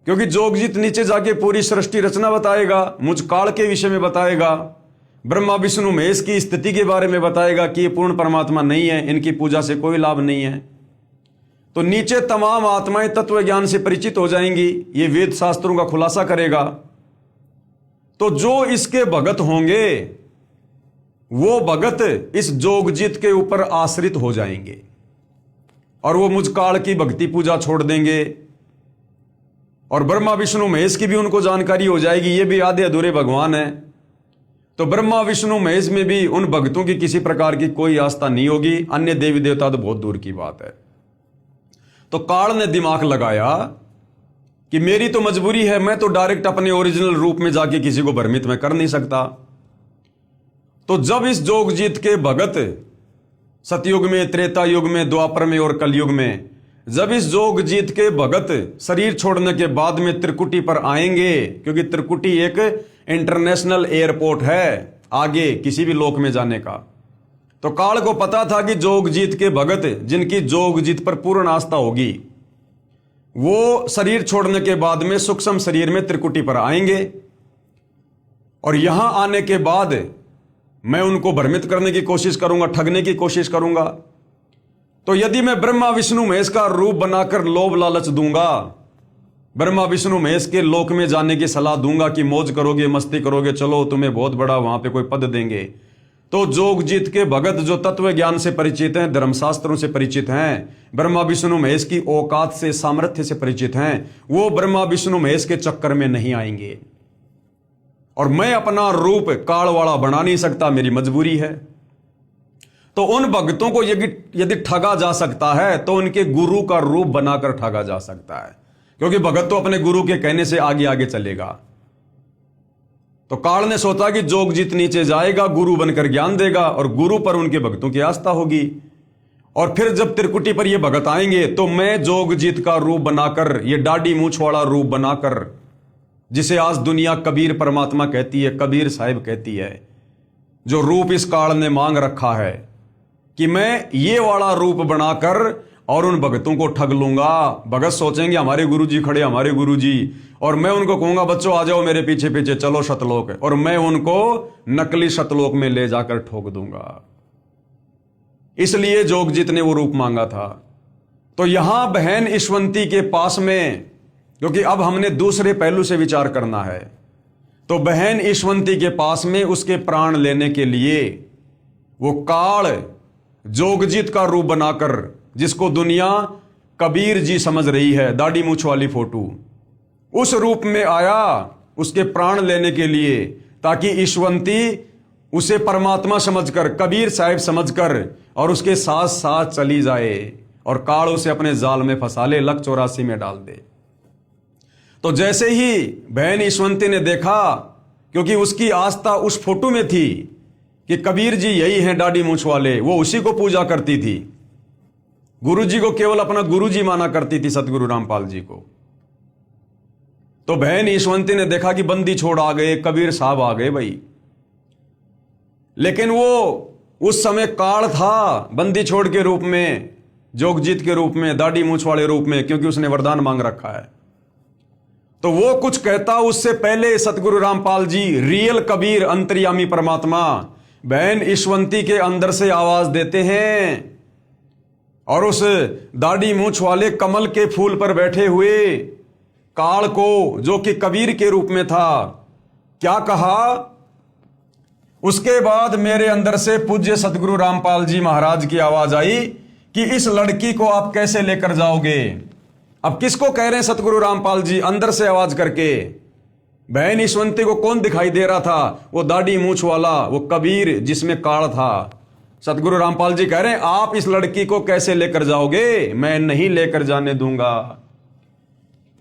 क्योंकि जोगजीत नीचे जाके पूरी सृष्टि रचना बताएगा, मुझ काल के विषय में बताएगा, ब्रह्मा विष्णु महेश की स्थिति के बारे में बताएगा कि ये पूर्ण परमात्मा नहीं है, इनकी पूजा से कोई लाभ नहीं है। तो नीचे तमाम आत्माएं तत्व ज्ञान से परिचित हो जाएंगी, ये वेद शास्त्रों का खुलासा करेगा। तो जो इसके भगत होंगे वो भगत इस जोगजीत के ऊपर आश्रित हो जाएंगे और वो मुझ काल की भक्ति पूजा छोड़ देंगे। और ब्रह्मा विष्णु महेश की भी उनको जानकारी हो जाएगी, ये भी आधे अधूरे भगवान है। तो ब्रह्मा विष्णु महेश में भी उन भक्तों की किसी प्रकार की कोई आस्था नहीं होगी, अन्य देवी देवता तो बहुत दूर की बात है। तो काल ने दिमाग लगाया कि मेरी तो मजबूरी है, मैं तो डायरेक्ट अपने ओरिजिनल रूप में जाके किसी को भ्रमित में कर नहीं सकता। तो जब इस जोगजीत के भगत सतयुग में, त्रेता युग में, द्वापर में और कलयुग में, जब इस जोगजीत के भगत शरीर छोड़ने के बाद में त्रिकुटी पर आएंगे, क्योंकि त्रिकुटी एक इंटरनेशनल एयरपोर्ट है आगे किसी भी लोक में जाने का, तो काल को पता था कि जोगजीत के भगत जिनकी जोगजीत पर पूर्ण आस्था होगी, वो शरीर छोड़ने के बाद में सूक्ष्म शरीर में त्रिकुटी पर आएंगे। और यहां आने के बाद मैं उनको भ्रमित करने की कोशिश करूंगा, ठगने की कोशिश करूंगा। तो यदि मैं ब्रह्मा विष्णु महेश का रूप बनाकर लोभ लालच दूंगा, ब्रह्मा विष्णु महेश के लोक में जाने की सलाह दूंगा कि मौज करोगे, मस्ती करोगे, चलो तुम्हें बहुत बड़ा वहां पे कोई पद देंगे, तो जोगजीत के भगत जो तत्व ज्ञान से परिचित हैं, धर्मशास्त्रों से परिचित हैं, ब्रह्मा विष्णु महेश की औकात से, सामर्थ्य से परिचित हैं, वो ब्रह्मा विष्णु महेश के चक्कर में नहीं आएंगे। और मैं अपना रूप काल वाला बना नहीं सकता, मेरी मजबूरी है। तो उन भक्तों को यदि ठगा जा सकता है तो उनके गुरु का रूप बनाकर ठगा जा सकता है, क्योंकि भगत तो अपने गुरु के कहने से आगे आगे चलेगा। तो काल ने सोचा कि जोगजीत नीचे जाएगा, गुरु बनकर ज्ञान देगा और गुरु पर उनके भक्तों की आस्था होगी। और फिर जब त्रिकुटी पर ये भगत आएंगे तो मैं जोगजीत का रूप बनाकर, ये दाढ़ी मूंछ वाला रूप बनाकर, जिसे आज दुनिया कबीर परमात्मा कहती है, कबीर साहिब कहती है, जो रूप इस काल ने मांग रखा है कि मैं ये वाला रूप बनाकर और उन भगतों को ठग लूंगा। भगत सोचेंगे हमारे गुरुजी खड़े, हमारे गुरुजी, और मैं उनको कहूंगा बच्चों आ जाओ मेरे पीछे पीछे, चलो शतलोक, और मैं उनको नकली शतलोक में ले जाकर ठोक दूंगा। इसलिए जोगजीत ने वो रूप मांगा था। तो यहां बहन ईश्वंती के पास में, क्योंकि अब हमने दूसरे पहलू से विचार करना है, तो बहन ईश्वंती के पास में उसके प्राण लेने के लिए वो काल जोगजीत का रूप बनाकर, जिसको दुनिया कबीर जी समझ रही है, दाढ़ी मूछ वाली फोटो, उस रूप में आया उसके प्राण लेने के लिए, ताकि ईश्वंती उसे परमात्मा समझकर, कबीर साहिब समझकर और उसके साथ साथ चली जाए और काल उसे अपने जाल में फंसा ले, लक 84 में डाल दे। तो जैसे ही बहन ईश्वंती ने देखा क्योंकि उसकी आस्था उस फोटो में थी कि कबीर जी यही हैं दाढ़ी मूंछ वाले, वो उसी को पूजा करती थी। गुरु जी को केवल अपना गुरु जी माना करती थी, सतगुरु रामपाल जी को। तो बहन ईशवंती ने देखा कि बंदी छोड़ आ गए, कबीर साहब आ गए भाई। लेकिन वो उस समय काल था, बंदी छोड़ के रूप में, जोगजीत के रूप में, दाढ़ी मूंछ वाले रूप में, क्योंकि उसने वरदान मांग रखा है। तो वो कुछ कहता उससे पहले सतगुरु रामपाल जी, रियल कबीर, अंतर्यामी परमात्मा, बहन ईशवंती के अंदर से आवाज देते हैं और उस दाढ़ी मूंछ वाले कमल के फूल पर बैठे हुए काल को, जो कि कबीर के रूप में था, क्या कहा? उसके बाद मेरे अंदर से पूज्य सतगुरु रामपाल जी महाराज की आवाज आई कि इस लड़की को आप कैसे लेकर जाओगे? अब किसको कह रहे हैं सतगुरु रामपाल जी अंदर से आवाज करके? बहन ईशवंती को कौन दिखाई दे रहा था? वो दाढ़ी मूंछ वाला, वो कबीर जिसमें काल था। सतगुरु रामपाल जी कह रहे हैं आप इस लड़की को कैसे लेकर जाओगे? मैं नहीं लेकर जाने दूंगा।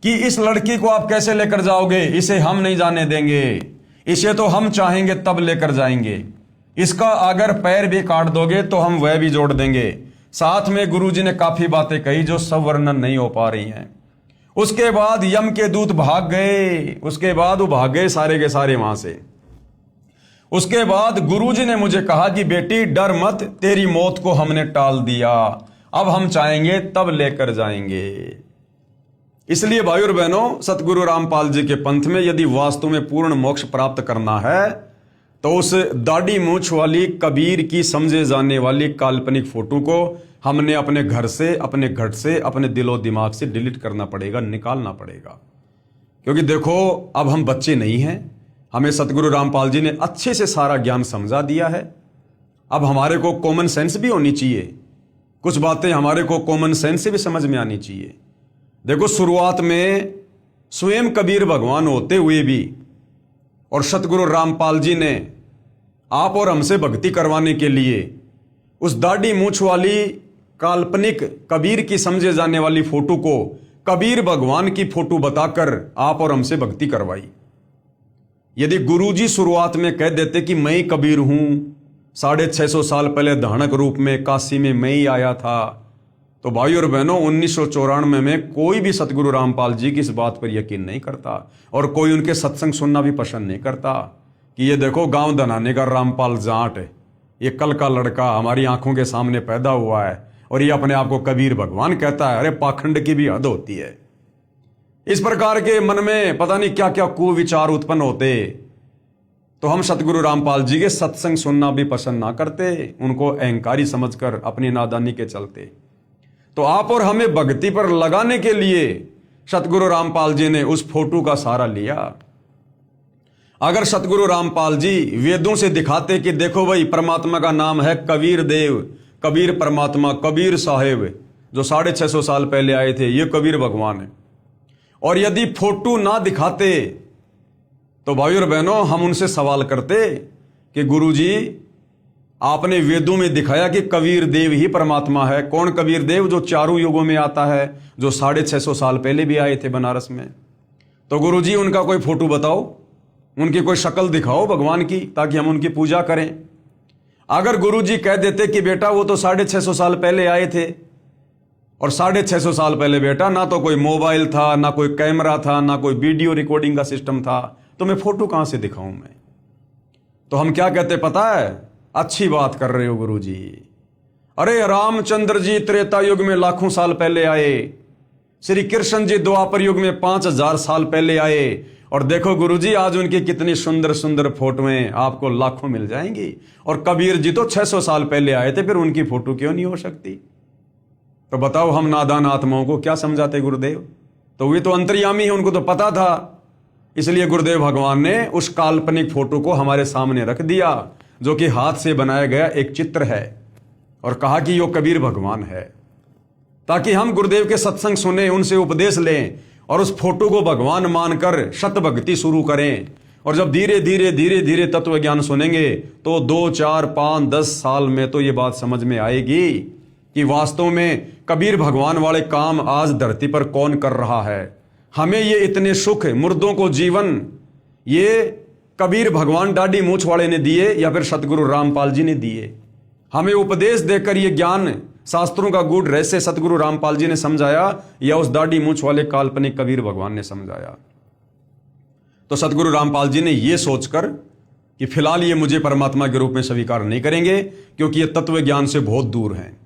कि इस लड़की को आप कैसे लेकर जाओगे? इसे हम नहीं जाने देंगे, इसे तो हम चाहेंगे तब लेकर जाएंगे। इसका अगर पैर भी काट दोगे तो हम वह भी जोड़ देंगे। साथ में गुरुजी ने काफी बातें कही जो सब वर्णन नहीं हो पा रही हैं। उसके बाद यम के दूत भाग गए, उसके बाद वो भाग गए सारे के सारे वहां से। उसके बाद गुरुजी ने मुझे कहा कि बेटी डर मत, तेरी मौत को हमने टाल दिया, अब हम चाहेंगे तब लेकर जाएंगे। इसलिए भाई और बहनों, सतगुरु रामपाल जी के पंथ में यदि वास्तव में पूर्ण मोक्ष प्राप्त करना है तो उस दाढ़ी मूंछ वाली कबीर की समझे जाने वाली काल्पनिक फोटो को हमने अपने घर से, अपने घट से, अपने दिलो दिमाग से डिलीट करना पड़ेगा, निकालना पड़ेगा। क्योंकि देखो अब हम बच्चे नहीं हैं, हमें सतगुरु रामपाल जी ने अच्छे से सारा ज्ञान समझा दिया है। अब हमारे को कॉमन सेंस भी होनी चाहिए, कुछ बातें हमारे को कॉमन सेंस से भी समझ में आनी चाहिए। देखो शुरुआत में स्वयं कबीर भगवान होते हुए भी और सतगुरु रामपाल जी ने आप और हमसे भक्ति करवाने के लिए उस दाढ़ी मूंछ वाली काल्पनिक कबीर की समझे जाने वाली फोटो को कबीर भगवान की फोटो बताकर आप और हमसे भक्ति करवाई। यदि गुरुजी शुरुआत में कह देते कि मैं ही कबीर हूं, 650 साल पहले धानक रूप में काशी में मैं ही आया था, तो भाई और बहनों 1994 में कोई भी सतगुरु रामपाल जी की इस बात पर यकीन नहीं करता और कोई उनके सत्संग सुनना भी पसंद नहीं करता कि ये देखो गांव दनाने का रामपाल जाट है, ये कल का लड़का हमारी आंखों के सामने पैदा हुआ है और ये अपने आप को कबीर भगवान कहता है। अरे पाखंड की भी हद होती है। इस प्रकार के मन में पता नहीं क्या क्या कुविचार उत्पन्न होते, तो हम सतगुरु रामपाल जी के सत्संग सुनना भी पसंद ना करते, उनको अहंकारी समझकर अपनी नादानी के चलते। तो आप और हमें भक्ति पर लगाने के लिए सतगुरु रामपाल जी ने उस फोटो का सहारा लिया। अगर सतगुरु रामपाल जी वेदों से दिखाते कि देखो भाई परमात्मा का नाम है कबीर देव, कबीर परमात्मा, कबीर साहेब जो 650 साल पहले आए थे, ये कबीर भगवान है, और यदि फोटो ना दिखाते तो भाई और बहनों हम उनसे सवाल करते कि गुरुजी आपने वेदों में दिखाया कि कबीर देव ही परमात्मा है। कौन कबीर देव? जो चारों युगों में आता है, जो 650 साल पहले भी आए थे बनारस में। तो गुरुजी उनका कोई फोटो बताओ, उनकी कोई शक्ल दिखाओ भगवान की, ताकि हम उनकी पूजा करें। अगर गुरुजी कह देते कि बेटा वो तो 650 साल पहले आए थे, और 650 साल पहले बेटा ना तो कोई मोबाइल था, ना कोई कैमरा था, ना कोई वीडियो रिकॉर्डिंग का सिस्टम था, तो मैं फोटो कहां से दिखाऊं मैं? तो हम क्या कहते पता है? अच्छी बात कर रहे हो गुरुजी, अरे रामचंद्र जी त्रेता युग में लाखों साल पहले आए, श्री कृष्ण जी द्वापर युग में 5000 साल पहले आए, और देखो गुरुजी आज उनकी कितनी सुंदर सुंदर फोटोएं आपको लाखों मिल जाएंगी। और कबीर जी तो 600 साल पहले आए थे, फिर उनकी फोटो क्यों नहीं हो सकती? तो बताओ हम नादान आत्माओं को क्या समझाते गुरुदेव? तो वे तो अंतर्यामी है, उनको तो पता था। इसलिए गुरुदेव भगवान ने उस काल्पनिक फोटो को हमारे सामने रख दिया, जो कि हाथ से बनाया गया एक चित्र है, और कहा कि यो कबीर भगवान है, ताकि हम गुरुदेव के सत्संग सुने, उनसे उपदेश लें और उस फोटो को भगवान मानकर शत भक्ति शुरू करें। और जब धीरे धीरे धीरे धीरे तत्व ज्ञान सुनेंगे तो 2, 4, 5, 10 साल में तो ये बात समझ में आएगी कि वास्तव में कबीर भगवान वाले काम आज धरती पर कौन कर रहा है। हमें ये इतने सुख, मुर्दों को जीवन, ये कबीर भगवान दाढ़ी मूछ वाले ने दिए या फिर सतगुरु रामपाल जी ने दिए? हमें उपदेश देकर ये ज्ञान, शास्त्रों का गूढ़ रहस्य सतगुरु रामपाल जी ने समझाया या उस दाढ़ी मूछ वाले काल्पनिक कबीर भगवान ने समझाया? तो सतगुरु रामपाल जी ने यह सोचकर कि फिलहाल ये मुझे परमात्मा के रूप में स्वीकार नहीं करेंगे क्योंकि ये तत्व ज्ञान से बहुत दूर हैं,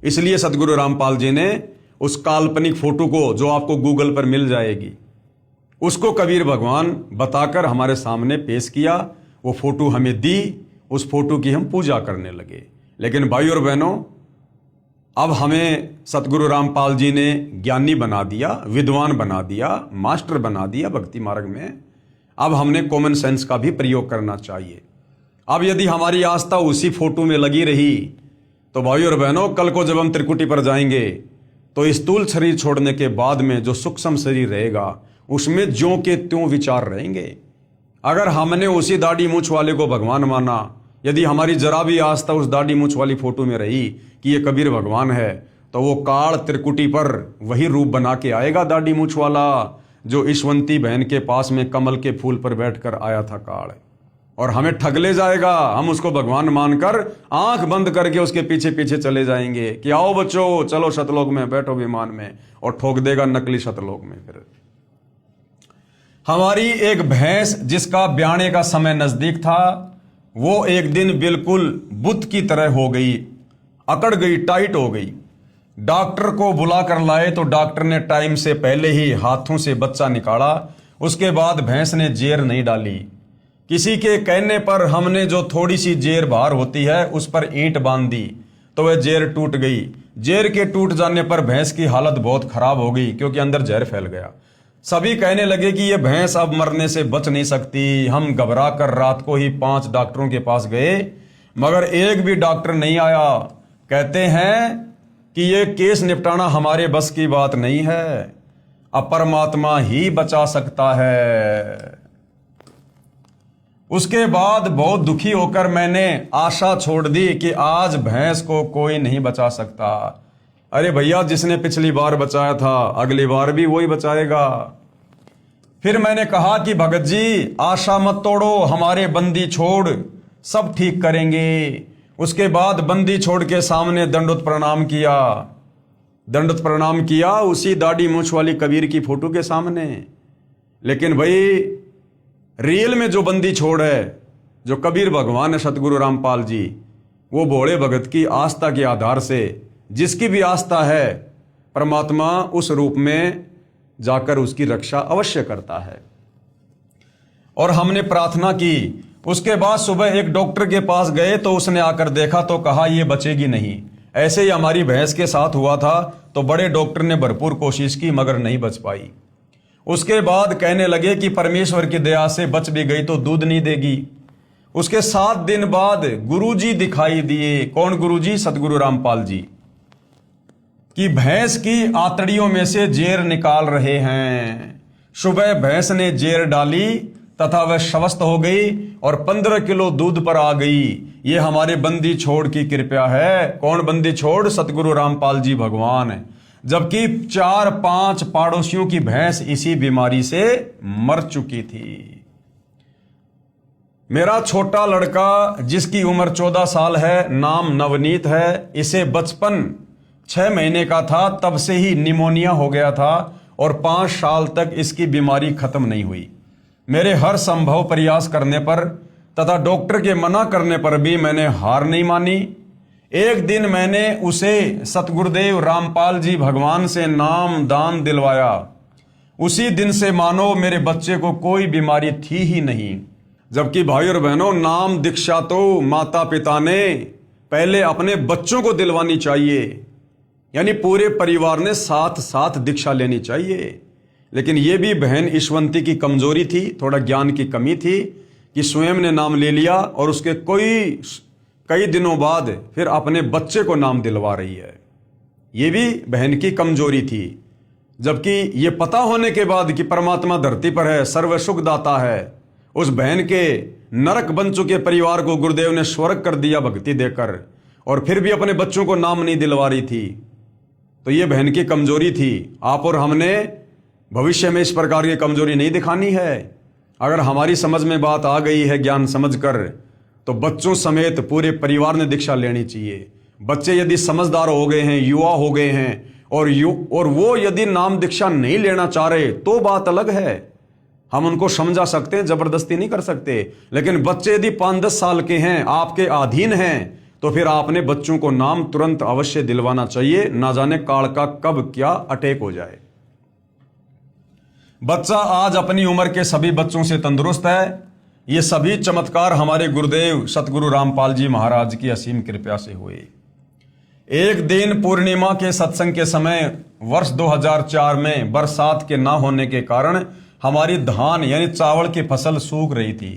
इसलिए सतगुरु रामपाल जी ने उस काल्पनिक फोटो को, जो आपको गूगल पर मिल जाएगी, उसको कबीर भगवान बताकर हमारे सामने पेश किया। वो फोटो हमें दी, उस फोटो की हम पूजा करने लगे। लेकिन भाई और बहनों, अब हमें सतगुरु रामपाल जी ने ज्ञानी बना दिया, विद्वान बना दिया, मास्टर बना दिया भक्ति मार्ग में। अब हमने कॉमन सेंस का भी प्रयोग करना चाहिए। अब यदि हमारी आस्था उसी फोटो में लगी रही तो भाई और बहनों, कल को जब हम त्रिकुटी पर जाएंगे तो स्थूल शरीर छोड़ने के बाद में जो सूक्ष्म शरीर रहेगा उसमें ज्यों के त्यों विचार रहेंगे। अगर हमने उसी दाढ़ी मूछ वाले को भगवान माना, यदि हमारी जरा भी आस्था उस दाढ़ी मूछ वाली फोटो में रही कि ये कबीर भगवान है, तो वो काल त्रिकुटी पर वही रूप बना के आएगा, दाढ़ी मूछ वाला जो ईशवंती बहन के पास में कमल के फूल पर बैठकर आया था काल, और हमें ठग ले जाएगा। हम उसको भगवान मानकर आंख बंद करके उसके पीछे पीछे चले जाएंगे कि आओ बच्चों चलो शतलोक में, बैठो विमान में, और ठोक देगा नकली शतलोक में। फिर हमारी एक भैंस जिसका ब्याने का समय नजदीक था, वो एक दिन बिल्कुल बुत की तरह हो गई, अकड़ गई, टाइट हो गई। डॉक्टर को बुला कर लाए तो डॉक्टर ने टाइम से पहले ही हाथों से बच्चा निकाला। उसके बाद भैंस ने जेर नहीं डाली। किसी के कहने पर हमने जो थोड़ी सी जेर बाहर होती है उस पर ईंट बांध दी तो वह जेर टूट गई। जेर के टूट जाने पर भैंस की हालत बहुत खराब हो गई क्योंकि अंदर जहर फैल गया। सभी कहने लगे कि यह भैंस अब मरने से बच नहीं सकती। हम घबरा कर रात को ही 5 डॉक्टरों के पास गए, मगर एक भी डॉक्टर नहीं आया। कहते हैं कि यह केस निपटाना हमारे बस की बात नहीं है, अब परमात्मा ही बचा सकता है। उसके बाद बहुत दुखी होकर मैंने आशा छोड़ दी कि आज भैंस को कोई नहीं बचा सकता। अरे भैया, जिसने पिछली बार बचाया था अगली बार भी वही बचाएगा। फिर मैंने कहा कि भगत जी आशा मत तोड़ो, हमारे बंदी छोड़, सब ठीक करेंगे। उसके बाद बंदी छोड़ के सामने दंडोत प्रणाम किया। दंडोत प्रणाम किया उसी दाढ़ी मूछ वाली कबीर की फोटो के सामने। लेकिन भाई रियल में जो बंदी छोड़ है, जो कबीर भगवान है सतगुरु रामपाल जी, वो भोले भगत की आस्था के आधार से, जिसकी भी आस्था है, परमात्मा उस रूप में जाकर उसकी रक्षा अवश्य करता है। और हमने प्रार्थना की। उसके बाद सुबह एक डॉक्टर के पास गए तो उसने आकर देखा तो कहा ये बचेगी नहीं। ऐसे ही हमारी भैंस के साथ हुआ था, तो बड़े डॉक्टर ने भरपूर कोशिश की मगर नहीं बच पाई। उसके बाद कहने लगे कि परमेश्वर की दया से बच भी गई तो दूध नहीं देगी। उसके 7 दिन बाद गुरुजी दिखाई दिए। कौन गुरुजी? सतगुरु रामपाल जी, कि भैंस की आंतड़ियों में से जेर निकाल रहे हैं। सुबह भैंस ने जेर डाली तथा वह स्वस्थ हो गई और 15 किलो दूध पर आ गई। ये हमारे बंदी छोड़ की कृपा है। कौन बंदी छोड़? सतगुरु रामपाल जी भगवान। जबकि 4-5 पड़ोसियों की भैंस इसी बीमारी से मर चुकी थी। मेरा छोटा लड़का जिसकी उम्र 14 साल है, नाम नवनीत है, इसे बचपन 6 महीने का था तब से ही निमोनिया हो गया था और 5 साल तक इसकी बीमारी खत्म नहीं हुई। मेरे हर संभव प्रयास करने पर तथा डॉक्टर के मना करने पर भी मैंने हार नहीं मानी। एक दिन मैंने उसे सतगुरुदेव रामपाल जी भगवान से नाम दान दिलवाया। उसी दिन से मानो मेरे बच्चे को कोई बीमारी थी ही नहीं। जबकि भाई और बहनों, नाम दीक्षा तो माता पिता ने पहले अपने बच्चों को दिलवानी चाहिए, यानी पूरे परिवार ने साथ साथ दीक्षा लेनी चाहिए। लेकिन यह भी बहन ईशवंती की कमजोरी थी, थोड़ा ज्ञान की कमी थी कि स्वयं ने नाम ले लिया और उसके कई दिनों बाद फिर अपने बच्चे को नाम दिलवा रही है। यह भी बहन की कमजोरी थी। जबकि ये पता होने के बाद कि परमात्मा धरती पर है, सर्व सुख दाता है, उस बहन के नरक बन चुके परिवार को गुरुदेव ने स्वर्ग कर दिया भक्ति देकर, और फिर भी अपने बच्चों को नाम नहीं दिलवा रही थी। तो ये बहन की कमजोरी थी। आप और हमने भविष्य में इस प्रकार की कमजोरी नहीं दिखानी है। अगर हमारी समझ में बात आ गई है ज्ञान समझकर, तो बच्चों समेत पूरे परिवार ने दीक्षा लेनी चाहिए। बच्चे यदि समझदार हो गए हैं, युवा हो गए हैं और वो यदि नाम दीक्षा नहीं लेना चाह रहे तो बात अलग है, हम उनको समझा सकते हैं, जबरदस्ती नहीं कर सकते। लेकिन बच्चे यदि 5-10 साल के हैं, आपके अधीन हैं, तो फिर आपने बच्चों को नाम तुरंत अवश्य दिलवाना चाहिए, ना जाने काल का कब क्या अटैक हो जाए। बच्चा आज अपनी उम्र के सभी बच्चों से तंदुरुस्त है। ये सभी चमत्कार हमारे गुरुदेव सतगुरु रामपाल जी महाराज की असीम कृपा से हुए। एक दिन पूर्णिमा के सत्संग के समय वर्ष 2004 में बरसात के ना होने के कारण हमारी धान यानी चावल की फसल सूख रही थी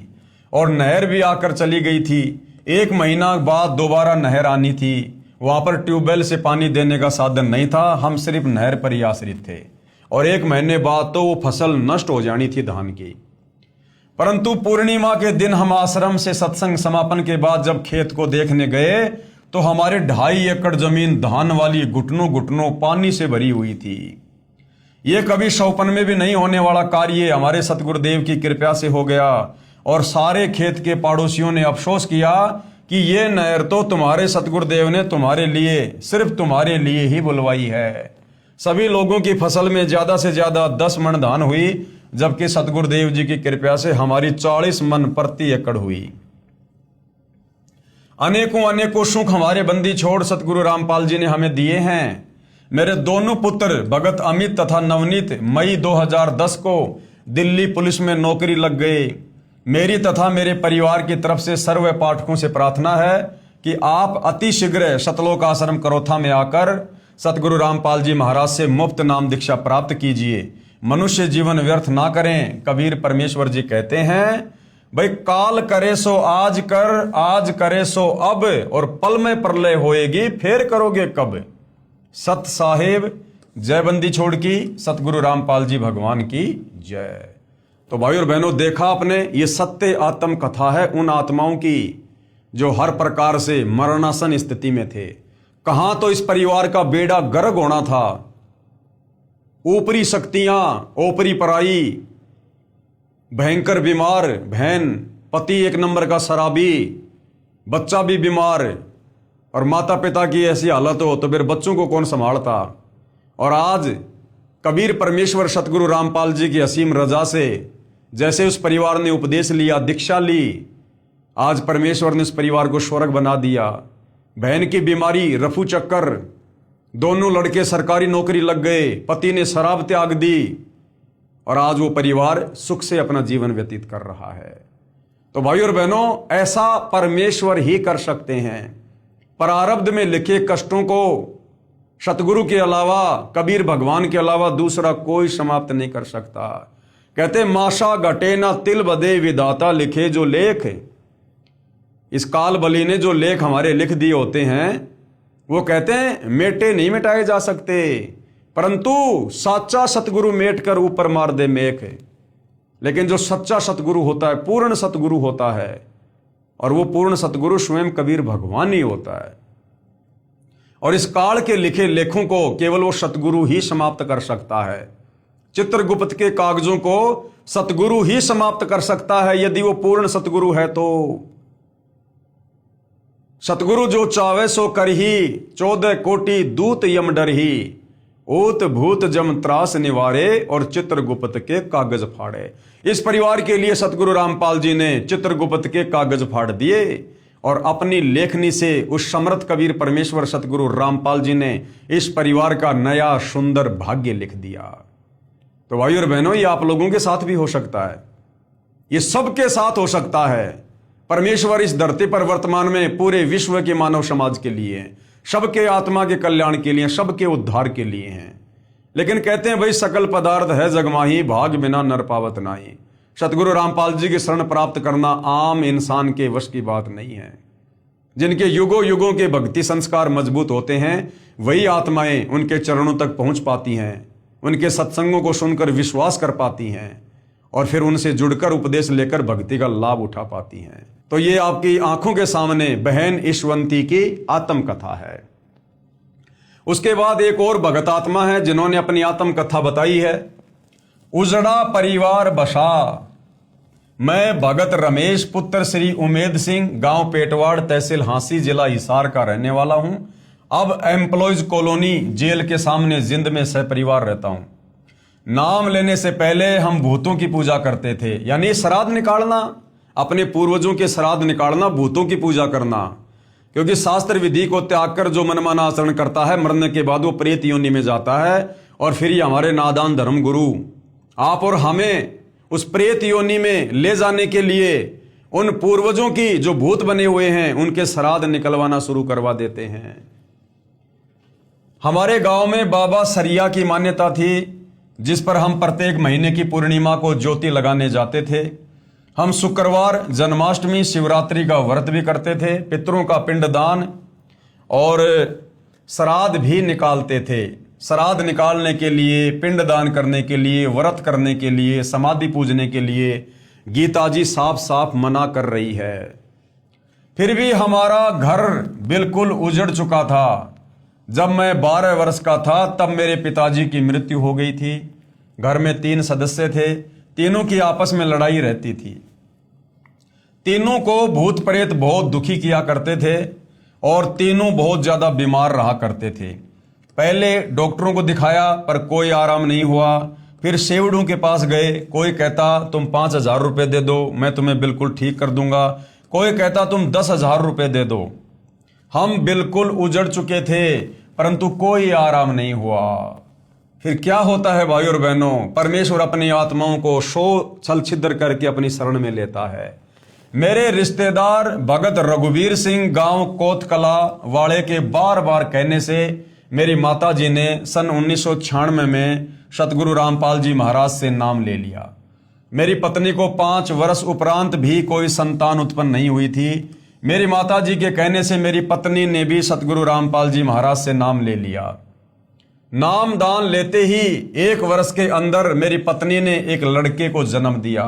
और नहर भी आकर चली गई थी। 1 महीना बाद दोबारा नहर आनी थी। वहां पर ट्यूबवेल से पानी देने का साधन नहीं था, हम सिर्फ नहर पर ही आश्रित थे और 1 महीने बाद तो वो फसल नष्ट हो जानी थी धान की। परंतु पूर्णिमा के दिन हम आश्रम से सत्संग समापन के बाद जब खेत को देखने गए तो हमारे 2.5 एकड़ जमीन धान वाली घुटनों घुटनों पानी से भरी हुई थी। ये कभी सौपन में भी नहीं होने वाला कार्य हमारे सतगुरुदेव की कृपा से हो गया और सारे खेत के पड़ोसियों ने अफसोस किया कि ये नहर तो तुम्हारे सतगुरुदेव ने तुम्हारे लिए, सिर्फ तुम्हारे लिए ही बुलवाई है। सभी लोगों की फसल में ज्यादा से ज्यादा 10 मन धान हुई, जबकि सतगुरुदेव जी की कृपा से हमारी 40 मन प्रति एकड़ हुई। अनेकों अनेकों सुख हमारे बंदी छोड़ सतगुरु रामपाल जी ने हमें दिए हैं। मेरे दोनों पुत्र भगत अमित तथा नवनीत मई 2010 को दिल्ली पुलिस में नौकरी लग गए। मेरी तथा मेरे परिवार की तरफ से सर्व पाठकों से प्रार्थना है कि आप अति शीघ्र सतलोक आश्रम करोथा में आकर सतगुरु रामपाल जी महाराज से मुफ्त नाम दीक्षा प्राप्त कीजिए। मनुष्य जीवन व्यर्थ ना करें। कबीर परमेश्वर जी कहते हैं, भाई काल करे सो आज कर, आज करे सो अब, और पल में प्रलय होएगी फिर करोगे कब। सत साहेब जय बंदी छोड़ की, सतगुरु रामपाल जी भगवान की जय। तो भाई और बहनों, देखा आपने, ये सत्य आत्म कथा है उन आत्माओं की जो हर प्रकार से मरणासन स्थिति में थे। कहां तो इस परिवार का बेड़ा गर्क होना था, ऊपरी शक्तियां, ऊपरी पराई, भयंकर बीमार बहन, पति 1 नंबर का शराबी, बच्चा भी बीमार, और माता पिता की ऐसी हालत हो तो फिर बच्चों को कौन संभालता। और आज कबीर परमेश्वर सतगुरु रामपाल जी की असीम रजा से जैसे उस परिवार ने उपदेश लिया, दीक्षा ली, आज परमेश्वर ने उस परिवार को स्वर्ग बना दिया। बहन की बीमारी, रफू चक्कर, दोनों लड़के सरकारी नौकरी लग गए, पति ने शराब त्याग दी और आज वो परिवार सुख से अपना जीवन व्यतीत कर रहा है। तो भाई और बहनों, ऐसा परमेश्वर ही कर सकते हैं। प्रारब्ध में लिखे कष्टों को सतगुरु के अलावा, कबीर भगवान के अलावा दूसरा कोई समाप्त नहीं कर सकता। कहते माशा घटे ना तिल बदे, विधाता लिखे जो लेख। इस काल बली ने जो लेख हमारे लिख दिए होते हैं वो कहते हैं मेटे नहीं मिटाए जा सकते, परंतु साचा सतगुरु मेट कर ऊपर मार दे मेख। लेकिन जो सच्चा सतगुरु होता है, पूर्ण सतगुरु होता है, और वो पूर्ण सतगुरु स्वयं कबीर भगवान ही होता है। और इस काल के लिखे लेखों को केवल वो सतगुरु ही समाप्त कर सकता है। चित्रगुप्त के कागजों को सतगुरु ही समाप्त कर सकता है, यदि वो पूर्ण सतगुरु है तो। सतगुरु जो चावे सो करही, 14 कोटि दूत यम डरही। ऊत भूत जम त्रास निवारे, और चित्रगुप्त के कागज फाड़े। इस परिवार के लिए सतगुरु रामपाल जी ने चित्रगुप्त के कागज फाड़ दिए और अपनी लेखनी से उस समर्थ कबीर परमेश्वर सतगुरु रामपाल जी ने इस परिवार का नया सुंदर भाग्य लिख दिया। तो भाई और बहनों, ये आप लोगों के साथ भी हो सकता है, ये सबके साथ हो सकता है। परमेश्वर इस धरती पर वर्तमान में पूरे विश्व के मानव समाज के लिए हैं, सबके आत्मा के कल्याण के लिए, सबके उद्धार के लिए हैं। लेकिन कहते हैं भाई सकल पदार्थ है जगमाही, भाग बिना नर पावत नाही। सतगुरु रामपाल जी की शरण प्राप्त करना आम इंसान के वश की बात नहीं है। जिनके युगों युगों के भक्ति संस्कार मजबूत होते हैं वही आत्माएं उनके चरणों तक पहुंच पाती हैं, उनके सत्संगों को सुनकर विश्वास कर पाती हैं और फिर उनसे जुड़कर उपदेश लेकर भक्ति का लाभ उठा पाती हैं। तो ये आपकी आंखों के सामने बहन ईशवंती की आत्मकथा है। उसके बाद एक और भगत आत्मा है जिन्होंने अपनी आत्मकथा बताई है। उजड़ा परिवार बसा, मैं भगत रमेश पुत्र श्री उमेद सिंह, गांव पेटवाड़, तहसील हांसी, जिला हिसार का रहने वाला हूं। अब एम्प्लॉयज कॉलोनी जेल के सामने जिंद में सहपरिवार रहता हूं। नाम लेने से पहले हम भूतों की पूजा करते थे, यानी श्राद्ध निकालना, अपने पूर्वजों के श्राद्ध निकालना, भूतों की पूजा करना। क्योंकि शास्त्र विधि को त्याग कर जो मनमाना आचरण करता है, मरने के बाद वो प्रेत योनि में जाता है। और फिर ये हमारे नादान धर्म गुरु आप और हमें उस प्रेत योनि में ले जाने के लिए उन पूर्वजों की जो भूत बने हुए हैं उनके श्राद्ध निकलवाना शुरू करवा देते हैं। हमारे गांव में बाबा सरिया की मान्यता थी, जिस पर हम प्रत्येक महीने की पूर्णिमा को ज्योति लगाने जाते थे। हम शुक्रवार, जन्माष्टमी, शिवरात्रि का व्रत भी करते थे, पितरों का पिंडदान और श्राद्ध भी निकालते थे। श्राद्ध निकालने के लिए, पिंडदान करने के लिए, व्रत करने के लिए, समाधि पूजने के लिए गीता जी साफ साफ मना कर रही है। फिर भी हमारा घर बिल्कुल उजड़ चुका था। जब मैं 12 वर्ष का था तब मेरे पिताजी की मृत्यु हो गई थी। घर में 3 सदस्य थे, तीनों की आपस में लड़ाई रहती थी। तीनों को भूत प्रेत बहुत दुखी किया करते थे और तीनों बहुत ज्यादा बीमार रहा करते थे। पहले डॉक्टरों को दिखाया पर कोई आराम नहीं हुआ। फिर सेवड़ों के पास गए, कोई कहता तुम 5,000 रुपए दे दो, मैं तुम्हें बिल्कुल ठीक कर दूंगा। कोई कहता तुम 10,000 रुपए दे दो। हम बिल्कुल उजड़ चुके थे, परंतु कोई आराम नहीं हुआ। फिर क्या होता है भाई और बहनों, परमेश्वर अपनी आत्माओं को छल छिद्र करके अपनी शरण में लेता है। मेरे रिश्तेदार भगत रघुवीर सिंह, गांव कोतकला वाले के बार बार कहने से मेरी माता जी ने सन 1996 में सतगुरु रामपाल जी महाराज से नाम ले लिया। मेरी पत्नी को 5 वर्ष उपरांत भी कोई संतान उत्पन्न नहीं हुई थी। मेरी माता जी के कहने से मेरी पत्नी ने भी सतगुरु रामपाल जी महाराज से नाम ले लिया। नाम दान लेते ही 1 वर्ष के अंदर मेरी पत्नी ने एक लड़के को जन्म दिया।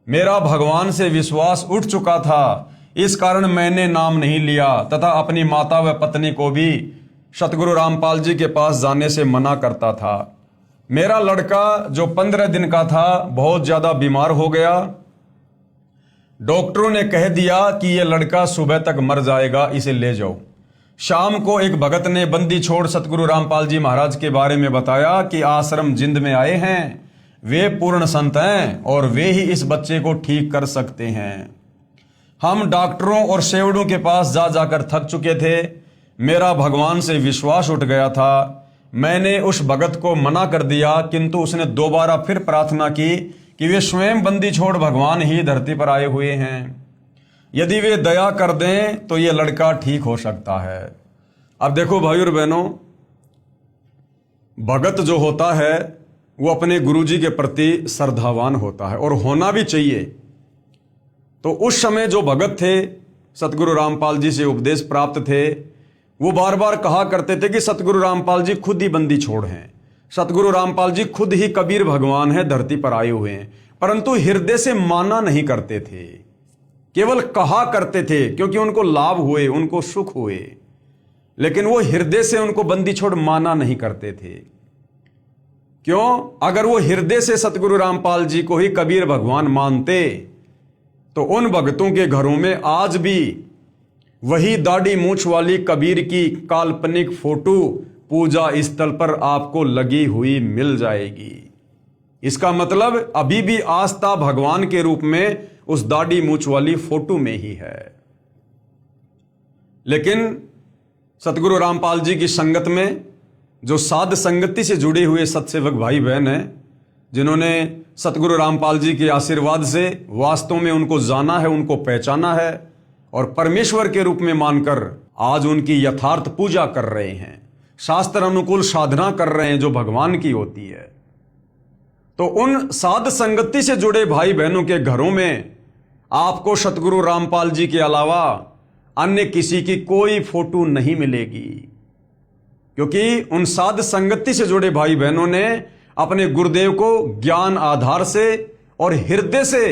मेरा भगवान से विश्वास उठ चुका था, इस कारण मैंने नाम नहीं लिया तथा अपनी माता व पत्नी को भी सतगुरु रामपाल जी के पास जाने से मना करता था। मेरा लड़का जो 15 दिन का था बहुत ज्यादा बीमार हो गया। डॉक्टरों ने कह दिया कि यह लड़का सुबह तक मर जाएगा, इसे ले जाओ। शाम को एक भगत ने बंदी छोड़ सतगुरु रामपाल जी महाराज के बारे में बताया कि आश्रम जिंद में आए हैं, वे पूर्ण संत हैं और वे ही इस बच्चे को ठीक कर सकते हैं। हम डॉक्टरों और सेवड़ों के पास जा जाकर थक चुके थे। मेरा भगवान से विश्वास उठ गया था। मैंने उस भगत को मना कर दिया, किंतु उसने दोबारा फिर प्रार्थना की कि वे स्वयं बंदी छोड़ भगवान ही धरती पर आए हुए हैं, यदि वे दया कर दें तो ये लड़का ठीक हो सकता है। अब देखो भाई और बहनों, भगत जो होता है वो अपने गुरुजी के प्रति श्रद्धावान होता है और होना भी चाहिए। तो उस समय जो भगत थे, सतगुरु रामपाल जी से उपदेश प्राप्त थे, वो बार बार कहा करते थे कि सतगुरु रामपाल जी खुद ही बंदी छोड़ हैं, सतगुरु रामपाल जी खुद ही कबीर भगवान है, धरती पर आए हुए हैं। परंतु हृदय से माना नहीं करते थे, केवल कहा करते थे क्योंकि उनको लाभ हुए, उनको सुख हुए, लेकिन वो हृदय से उनको बंदी छोड़ माना नहीं करते थे। क्यों? अगर वो हृदय से सतगुरु रामपाल जी को ही कबीर भगवान मानते तो उन भक्तों के घरों में आज भी वही दाढ़ी मूंछ वाली कबीर की काल्पनिक फोटो पूजा स्थल पर आपको लगी हुई मिल जाएगी। इसका मतलब अभी भी आस्था भगवान के रूप में उस दाढ़ी मूंछ वाली फोटो में ही है। लेकिन सतगुरु रामपाल जी की संगत में जो साध संगति से जुड़े हुए सत्सेवक भाई बहन हैं, जिन्होंने सतगुरु रामपाल जी के आशीर्वाद से वास्तव में उनको जाना है, उनको पहचाना है और परमेश्वर के रूप में मानकर आज उनकी यथार्थ पूजा कर रहे हैं, शास्त्र अनुकूल साधना कर रहे हैं जो भगवान की होती है, तो उन साध संगति से जुड़े भाई बहनों के घरों में आपको सतगुरु रामपाल जी के अलावा अन्य किसी की कोई फोटो नहीं मिलेगी। क्योंकि उन साध संगति से जुड़े भाई बहनों ने अपने गुरुदेव को ज्ञान आधार से और हृदय से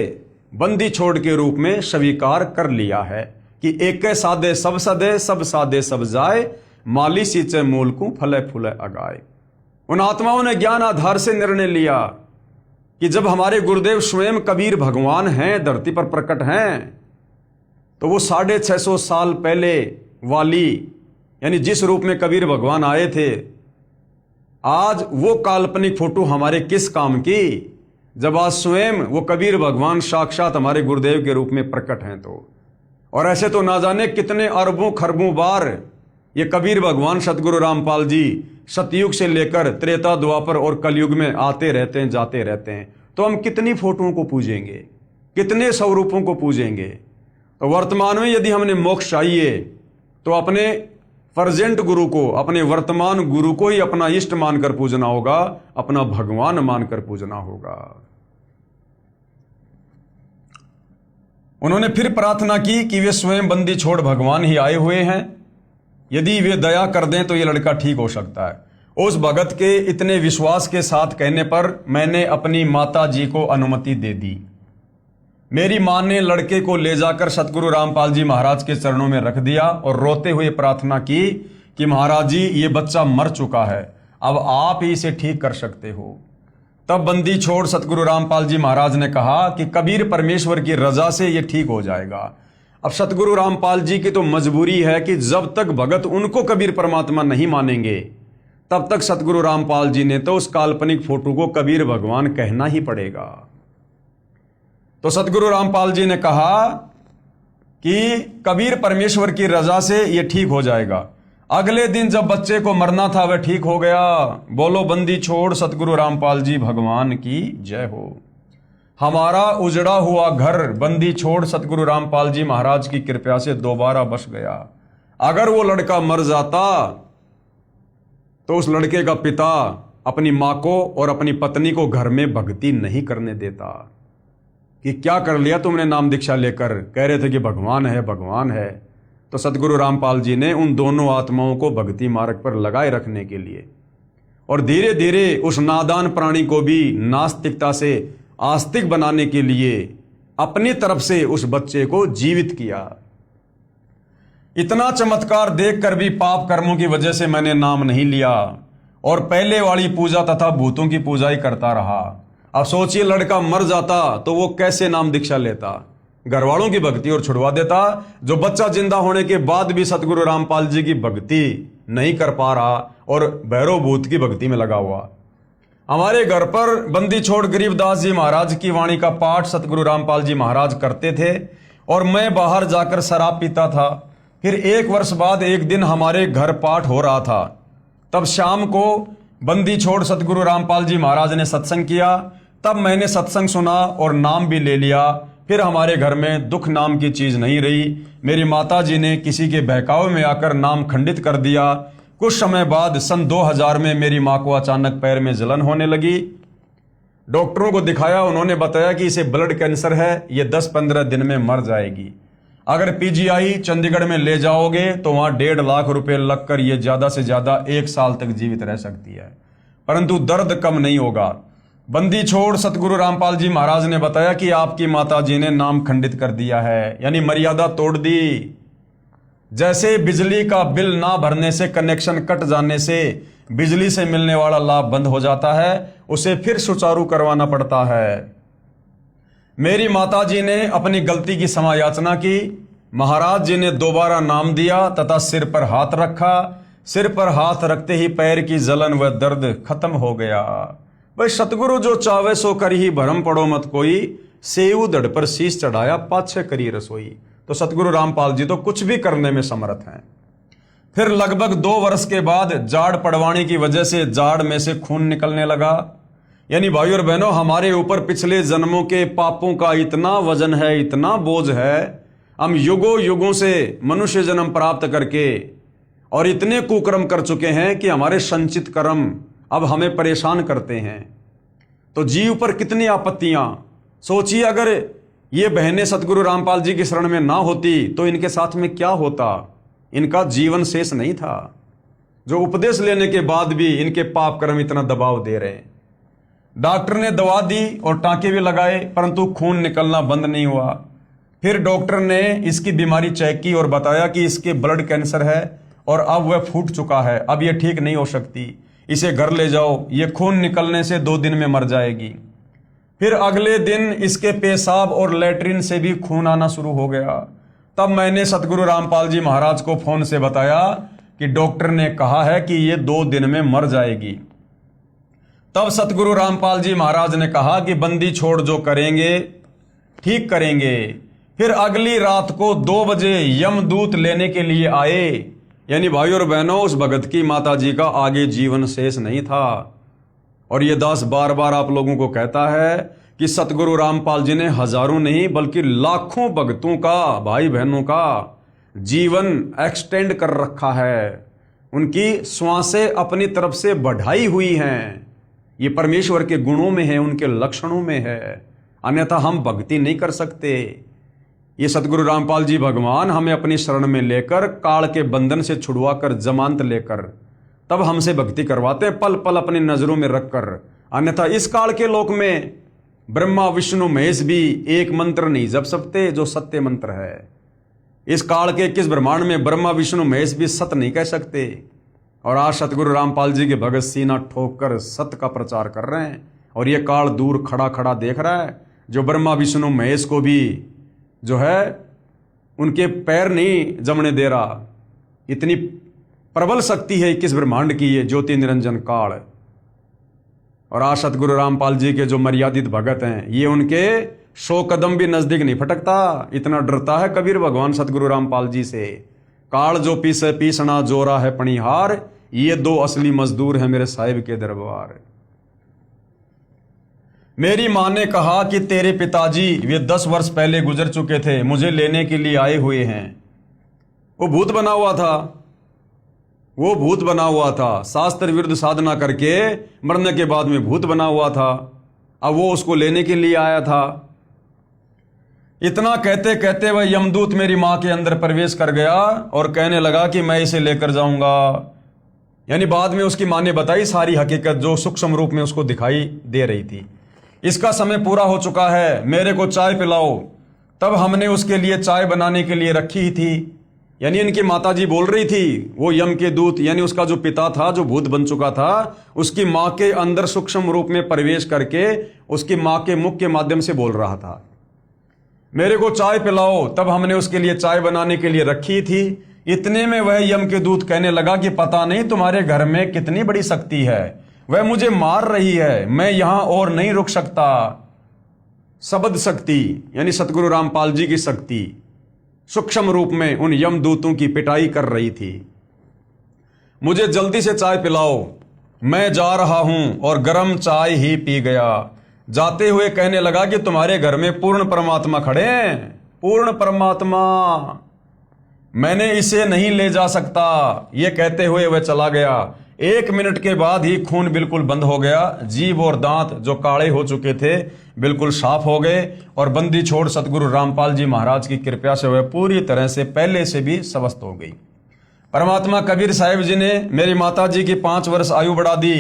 बंदी छोड़ के रूप में स्वीकार कर लिया है कि एक साधे सब सदे, सब साधे सब जाए, माली सींचे मूल को फले फूले अगाए। उन आत्माओं ने ज्ञान आधार से निर्णय लिया कि जब हमारे गुरुदेव स्वयं कबीर भगवान हैं, धरती पर प्रकट हैं, तो वो 650 साल पहले वाली यानी जिस रूप में कबीर भगवान आए थे, आज वो काल्पनिक फोटो हमारे किस काम की, जब आज स्वयं वो कबीर भगवान साक्षात हमारे गुरुदेव के रूप में प्रकट हैं। तो और ऐसे तो ना जाने कितने अरबों खरबों बार ये कबीर भगवान सतगुरु रामपाल जी सतयुग से लेकर त्रेता द्वापर और कलयुग में आते रहते हैं, जाते रहते हैं। तो हम कितनी फोटोओं को पूजेंगे, कितने स्वरूपों को पूजेंगे। तो वर्तमान में यदि हमने मोक्ष चाहिए तो अपने प्रेजेंट गुरु को, अपने वर्तमान गुरु को ही अपना इष्ट मानकर पूजना होगा, अपना भगवान मानकर पूजना होगा। उन्होंने फिर प्रार्थना की कि वे स्वयं बंदी छोड़ भगवान ही आए हुए हैं, यदि वे दया कर दें तो ये लड़का ठीक हो सकता है। उस भगत के इतने विश्वास के साथ कहने पर मैंने अपनी माता जी को अनुमति दे दी। मेरी मां ने लड़के को ले जाकर सतगुरु रामपाल जी महाराज के चरणों में रख दिया और रोते हुए प्रार्थना की कि महाराज जी, ये बच्चा मर चुका है, अब आप ही इसे ठीक कर सकते हो। तब बंदी छोड़ सतगुरु रामपाल जी महाराज ने कहा कि कबीर परमेश्वर की रजा से ये ठीक हो जाएगा। अब सतगुरु रामपाल जी की तो मजबूरी है कि जब तक भगत उनको कबीर परमात्मा नहीं मानेंगे, तब तक सतगुरु रामपाल जी ने तो उस काल्पनिक फोटो को कबीर भगवान कहना ही पड़ेगा। तो सतगुरु रामपाल जी ने कहा कि कबीर परमेश्वर की रजा से यह ठीक हो जाएगा। अगले दिन जब बच्चे को मरना था वह ठीक हो गया। बोलो बंदी छोड़ सतगुरु रामपाल जी भगवान की जय हो। हमारा उजड़ा हुआ घर बंदी छोड़ सतगुरु रामपाल जी महाराज की कृपा से दोबारा बस गया। अगर वो लड़का मर जाता तो उस लड़के का पिता अपनी मां को और अपनी पत्नी को घर में भक्ति नहीं करने देता कि क्या कर लिया तुमने नाम दीक्षा लेकर, कह रहे थे कि भगवान है भगवान है। तो सतगुरु रामपाल जी ने उन दोनों आत्माओं को भक्ति मार्ग पर लगाए रखने के लिए और धीरे धीरे उस नादान प्राणी को भी नास्तिकता से आस्तिक बनाने के लिए अपनी तरफ से उस बच्चे को जीवित किया। इतना चमत्कार देखकर भी पाप कर्मों की वजह से मैंने नाम नहीं लिया और पहले वाली पूजा तथा भूतों की पूजा ही करता रहा। अब सोचिए, लड़का मर जाता तो वो कैसे नाम दीक्षा लेता, घर वालों की भक्ति और छुड़वा देता। जो बच्चा जिंदा होने के बाद भी सतगुरु रामपाल जी की भक्ति नहीं कर पा रहा और भैरव भूत की भक्ति में लगा हुआ। हमारे घर पर बंदी छोड़ गरीबदास जी महाराज की वाणी का पाठ सतगुरु रामपाल जी महाराज करते थे और मैं बाहर जाकर शराब पीता था। फिर 1 वर्ष बाद एक दिन हमारे घर पाठ हो रहा था। तब शाम को बंदी छोड़ सतगुरु रामपाल जी महाराज ने सत्संग किया। तब मैंने सत्संग सुना और नाम भी ले लिया। फिर हमारे घर में दुख नाम की चीज नहीं रही। मेरी माता जी ने किसी के बहकावे में आकर नाम खंडित कर दिया। कुछ समय बाद सन 2000 में मेरी मां को अचानक पैर में जलन होने लगी। डॉक्टरों को दिखाया, उन्होंने बताया कि इसे ब्लड कैंसर है, ये 10-15 दिन में मर जाएगी। अगर पीजीआई चंडीगढ़ में ले जाओगे तो वहां 1.5 लाख रुपए लगकर ये ज्यादा से ज्यादा 1 साल तक जीवित रह सकती है, परंतु दर्द कम नहीं होगा। बंदी छोड़ सतगुरु रामपाल जी महाराज ने बताया कि आपकी माता जी ने नाम खंडित कर दिया है, यानी मर्यादा तोड़ दी। जैसे बिजली का बिल ना भरने से, कनेक्शन कट जाने से बिजली से मिलने वाला लाभ बंद हो जाता है, उसे फिर सुचारू करवाना पड़ता है। मेरी माता जी ने अपनी गलती की क्षमा याचना की। महाराज जी ने दोबारा नाम दिया तथा सिर पर हाथ रखा। सिर पर हाथ रखते ही पैर की जलन व दर्द खत्म हो गया। भाई सतगुरु जो चावे सो कर ही भरम पड़ो मत कोई, सेऊ धड़ पर शीश चढ़ाया पाछे करी रसोई। तो सतगुरु रामपाल जी तो कुछ भी करने में समर्थ हैं। फिर लगभग 2 वर्ष के बाद जाड़ पड़वाने की वजह से जाड़ में से खून निकलने लगा। यानी भाई और बहनों, हमारे ऊपर पिछले जन्मों के पापों का इतना वजन है, इतना बोझ है, हम युगों युगों से मनुष्य जन्म प्राप्त करके और इतने कुकर्म कर चुके हैं कि हमारे संचित कर्म अब हमें परेशान करते हैं। तो जीव पर कितनी आपत्तियां। सोचिए, अगर ये बहनें सतगुरु रामपाल जी की शरण में ना होती तो इनके साथ में क्या होता। इनका जीवन शेष नहीं था, जो उपदेश लेने के बाद भी इनके पाप कर्म इतना दबाव दे रहे हैं। डॉक्टर ने दवा दी और टांके भी लगाए, परंतु खून निकलना बंद नहीं हुआ। फिर डॉक्टर ने इसकी बीमारी चेक की और बताया कि इसके ब्लड कैंसर है और अब वह फूट चुका है, अब यह ठीक नहीं हो सकती, इसे घर ले जाओ, ये खून निकलने से 2 दिन में मर जाएगी। फिर अगले दिन इसके पेशाब और लैट्रिन से भी खून आना शुरू हो गया। तब मैंने सतगुरु रामपाल जी महाराज को फोन से बताया कि डॉक्टर ने कहा है कि ये 2 दिन में मर जाएगी। तब सतगुरु रामपाल जी महाराज ने कहा कि बंदी छोड़ जो करेंगे ठीक करेंगे। फिर अगली रात को 2 बजे यमदूत लेने के लिए आए। यानी भाई और बहनों, उस भगत की माता जी का आगे जीवन शेष नहीं था। और ये दास बार बार आप लोगों को कहता है कि सतगुरु रामपाल जी ने हजारों नहीं बल्कि लाखों भक्तों का, भाई बहनों का जीवन एक्सटेंड कर रखा है। उनकी श्वासें अपनी तरफ से बढ़ाई हुई हैं। ये परमेश्वर के गुणों में है, उनके लक्षणों में है, अन्यथा हम भक्ति नहीं कर सकते। ये सतगुरु रामपाल जी भगवान हमें अपनी शरण में लेकर, काल के बंधन से छुड़वाकर, जमानत लेकर तब हमसे भक्ति करवाते हैं, पल पल अपनी नजरों में रखकर। अन्यथा इस काल के लोक में ब्रह्मा विष्णु महेश भी एक मंत्र नहीं जप सकते जो सत्य मंत्र है। इस काल के किस ब्रह्मांड में ब्रह्मा विष्णु महेश भी सत्य नहीं कह सकते। और आज सतगुरु रामपाल जी के भगत सीना ठोक कर सत्य का प्रचार कर रहे हैं। और ये काल दूर खड़ा खड़ा देख रहा है, जो ब्रह्मा विष्णु महेश को भी जो है उनके पैर नहीं जमने दे रहा। इतनी प्रबल शक्ति है किस ब्रह्मांड की ये ज्योति निरंजन काल। और आज सतगुरु रामपाल जी के जो मर्यादित भगत हैं, ये उनके 100 कदम भी नजदीक नहीं फटकता। इतना डरता है कबीर भगवान सतगुरु रामपाल जी से। काल जो पीसे पीसना जोरा है पणिहार, ये 2 असली मजदूर हैं मेरे साहिब के दरबार। मेरी मां ने कहा कि तेरे पिताजी वे 10 वर्ष पहले गुजर चुके थे, मुझे लेने के लिए आए हुए हैं। वो भूत बना हुआ था, वो भूत बना हुआ था, शास्त्र विरुद्ध साधना करके मरने के बाद में भूत बना हुआ था। अब वो उसको लेने के लिए आया था। इतना कहते कहते वह यमदूत मेरी मां के अंदर प्रवेश कर गया और कहने लगा कि मैं इसे लेकर जाऊंगा। यानी बाद में उसकी मां ने बताई सारी हकीकत जो सूक्ष्म रूप में उसको दिखाई दे रही थी। इसका समय पूरा हो चुका है, मेरे को चाय पिलाओ। तब हमने उसके लिए चाय बनाने के लिए रखी ही थी। यानी इनकी माताजी बोल रही थी, वो यम के दूत यानी उसका जो पिता था जो भूत बन चुका था, उसकी मां के अंदर सूक्ष्म रूप में प्रवेश करके उसकी मां के मुख के माध्यम से बोल रहा था, मेरे को चाय पिलाओ। तब हमने उसके लिए चाय बनाने के लिए रखी थी। इतने में वह यम के दूत कहने लगा कि पता नहीं तुम्हारे घर में कितनी बड़ी शक्ति है, वह मुझे मार रही है, मैं यहां और नहीं रुक सकता। शब्द शक्ति यानी सतगुरु रामपाल जी की शक्ति सूक्ष्म रूप में उन यमदूतों की पिटाई कर रही थी। मुझे जल्दी से चाय पिलाओ, मैं जा रहा हूं। और गर्म चाय ही पी गया। जाते हुए कहने लगा कि तुम्हारे घर में पूर्ण परमात्मा खड़े हैं, पूर्ण परमात्मा, मैंने इसे नहीं ले जा सकता। यह कहते हुए वह चला गया। 1 मिनट के बाद ही खून बिल्कुल बंद हो गया। जीभ और दांत जो काले हो चुके थे बिल्कुल साफ हो गए। और बंदी छोड़ सतगुरु रामपाल जी महाराज की कृपा से वह पूरी तरह से पहले से भी स्वस्थ हो गई। परमात्मा कबीर साहिब जी ने मेरी माता जी की 5 वर्ष आयु बढ़ा दी।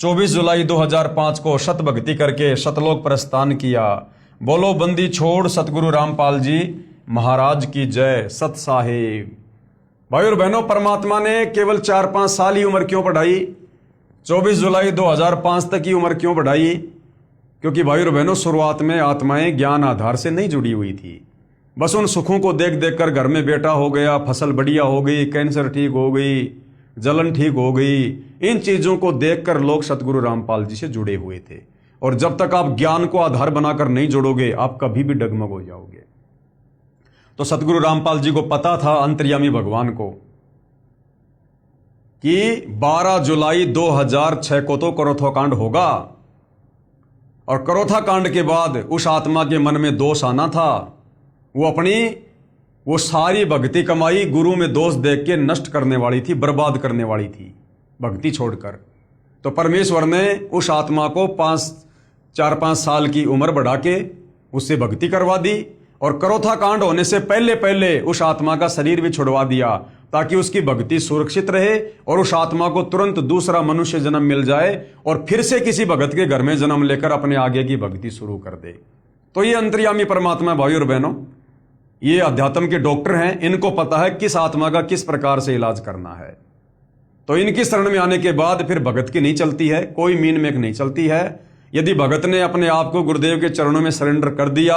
24 जुलाई 2005 को शत भक्ति करके शतलोक प्रस्थान किया। बोलो बंदी छोड़ सतगुरु रामपाल जी महाराज की जय। सत साहिब। भाई और बहनों, परमात्मा ने केवल 4-5 साल ही उम्र क्यों बढ़ाई? 24 जुलाई 2005 तक की उम्र क्यों बढ़ाई? क्योंकि भाई और बहनों, शुरुआत में आत्माएं ज्ञान आधार से नहीं जुड़ी हुई थी। बस उन सुखों को देख देख कर घर में बेटा हो गया, फसल बढ़िया हो गई, कैंसर ठीक हो गई, जलन ठीक हो गई। इन चीजों को देखकर लोग सतगुरु रामपाल जी से जुड़े हुए थे। और जब तक आप ज्ञान को आधार बनाकर नहीं जोड़ोगे, आप कभी भी डगमग हो जाओगे। तो सतगुरु रामपाल जी को पता था, अंतर्यामी भगवान को, कि 12 जुलाई 2006 को तो करोथा कांड होगा। और करोथा कांड के बाद उस आत्मा के मन में दोष आना था। वो सारी भक्ति कमाई गुरु में दोष देख के नष्ट करने वाली थी, बर्बाद करने वाली थी भक्ति छोड़कर। तो परमेश्वर ने उस आत्मा को 4-5 साल की उम्र बढ़ा के उससे भक्ति करवा दी। और करोथा कांड होने से पहले पहले उस आत्मा का शरीर भी छुड़वा दिया, ताकि उसकी भक्ति सुरक्षित रहे और उस आत्मा को तुरंत दूसरा मनुष्य जन्म मिल जाए और फिर से किसी भगत के घर में जन्म लेकर अपने आगे की भक्ति शुरू कर दे। तो ये अंतर्यामी परमात्मा भाई और बहनों, ये अध्यात्म के डॉक्टर हैं। इनको पता है किस आत्मा का किस प्रकार से इलाज करना है। तो इनकी शरण में आने के बाद फिर भगत की नहीं चलती है, कोई मीन मेक नहीं चलती है। यदि भगत ने अपने आप को गुरुदेव के चरणों में सरेंडर कर दिया,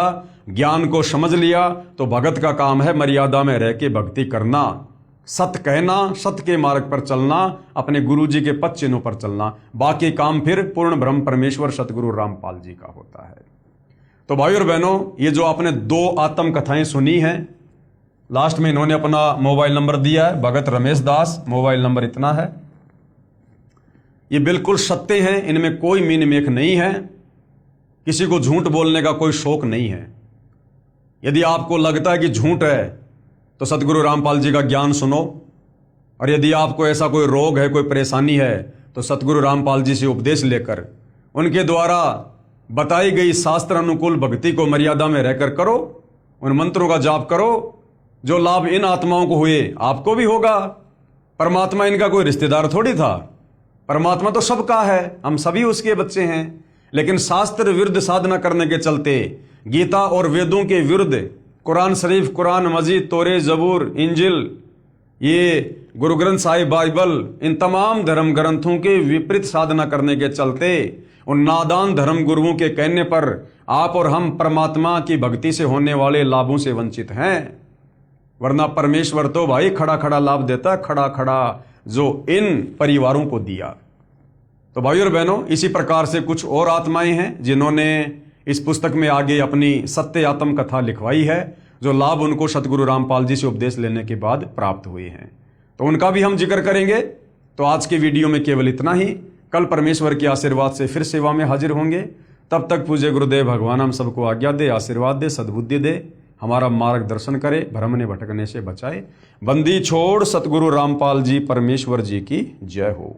ज्ञान को समझ लिया, तो भगत का काम है मर्यादा में रह के भक्ति करना, सत्य कहना, सत्य के मार्ग पर चलना, अपने गुरु जी के पद चिन्हों पर चलना। बाकी काम फिर पूर्ण ब्रह्म परमेश्वर सतगुरु रामपाल जी का होता है। तो भाई और बहनों, ये जो आपने 2 आत्म कथाएं सुनी हैं, लास्ट में इन्होंने अपना मोबाइल नंबर दिया है, भगत रमेश दास, मोबाइल नंबर इतना है। ये बिल्कुल सत्य हैं, इनमें कोई मीन मेख नहीं है, किसी को झूठ बोलने का कोई शौक नहीं है। यदि आपको लगता है कि झूठ है तो सतगुरु रामपाल जी का ज्ञान सुनो, और यदि आपको ऐसा कोई रोग है, कोई परेशानी है, तो सतगुरु रामपाल जी से उपदेश लेकर उनके द्वारा बताई गई शास्त्र अनुकूल भक्ति को मर्यादा में रहकर करो, उन मंत्रों का जाप करो। जो लाभ इन आत्माओं को हुए आपको भी होगा। परमात्मा इनका कोई रिश्तेदार थोड़ी था, परमात्मा तो सबका है, हम सभी उसके बच्चे हैं। लेकिन शास्त्र विरुद्ध साधना करने के चलते, गीता और वेदों के विरुद्ध, कुरान शरीफ, कुरान मजीद, तोरे, जबूर, इंजिल, ये गुरु ग्रंथ साहिब, बाइबल, इन तमाम धर्म ग्रंथों के विपरीत साधना करने के चलते, उन नादान धर्म गुरुओं के कहने पर आप और हम परमात्मा की भक्ति से होने वाले लाभों से वंचित हैं। वरना परमेश्वर तो भाई खड़ा खड़ा लाभ देता, खड़ा खड़ा जो इन परिवारों को दिया। तो भाइयों और बहनों, इसी प्रकार से कुछ और आत्माएं हैं जिन्होंने इस पुस्तक में आगे अपनी सत्य आत्म कथा लिखवाई है, जो लाभ उनको सतगुरु रामपाल जी से उपदेश लेने के बाद प्राप्त हुए हैं। तो उनका भी हम जिक्र करेंगे। तो आज के वीडियो में केवल इतना ही। कल परमेश्वर के आशीर्वाद से फिर सेवा में हाजिर होंगे। तब तक पूज्य गुरुदेव भगवान हम सबको आज्ञा दे, आशीर्वाद दे, सद्बुद्धि दे, हमारा मार्गदर्शन करे, भ्रमने भटकने से बचाए। बंदी छोड़ सतगुरु रामपाल जी परमेश्वर जी की जय हो।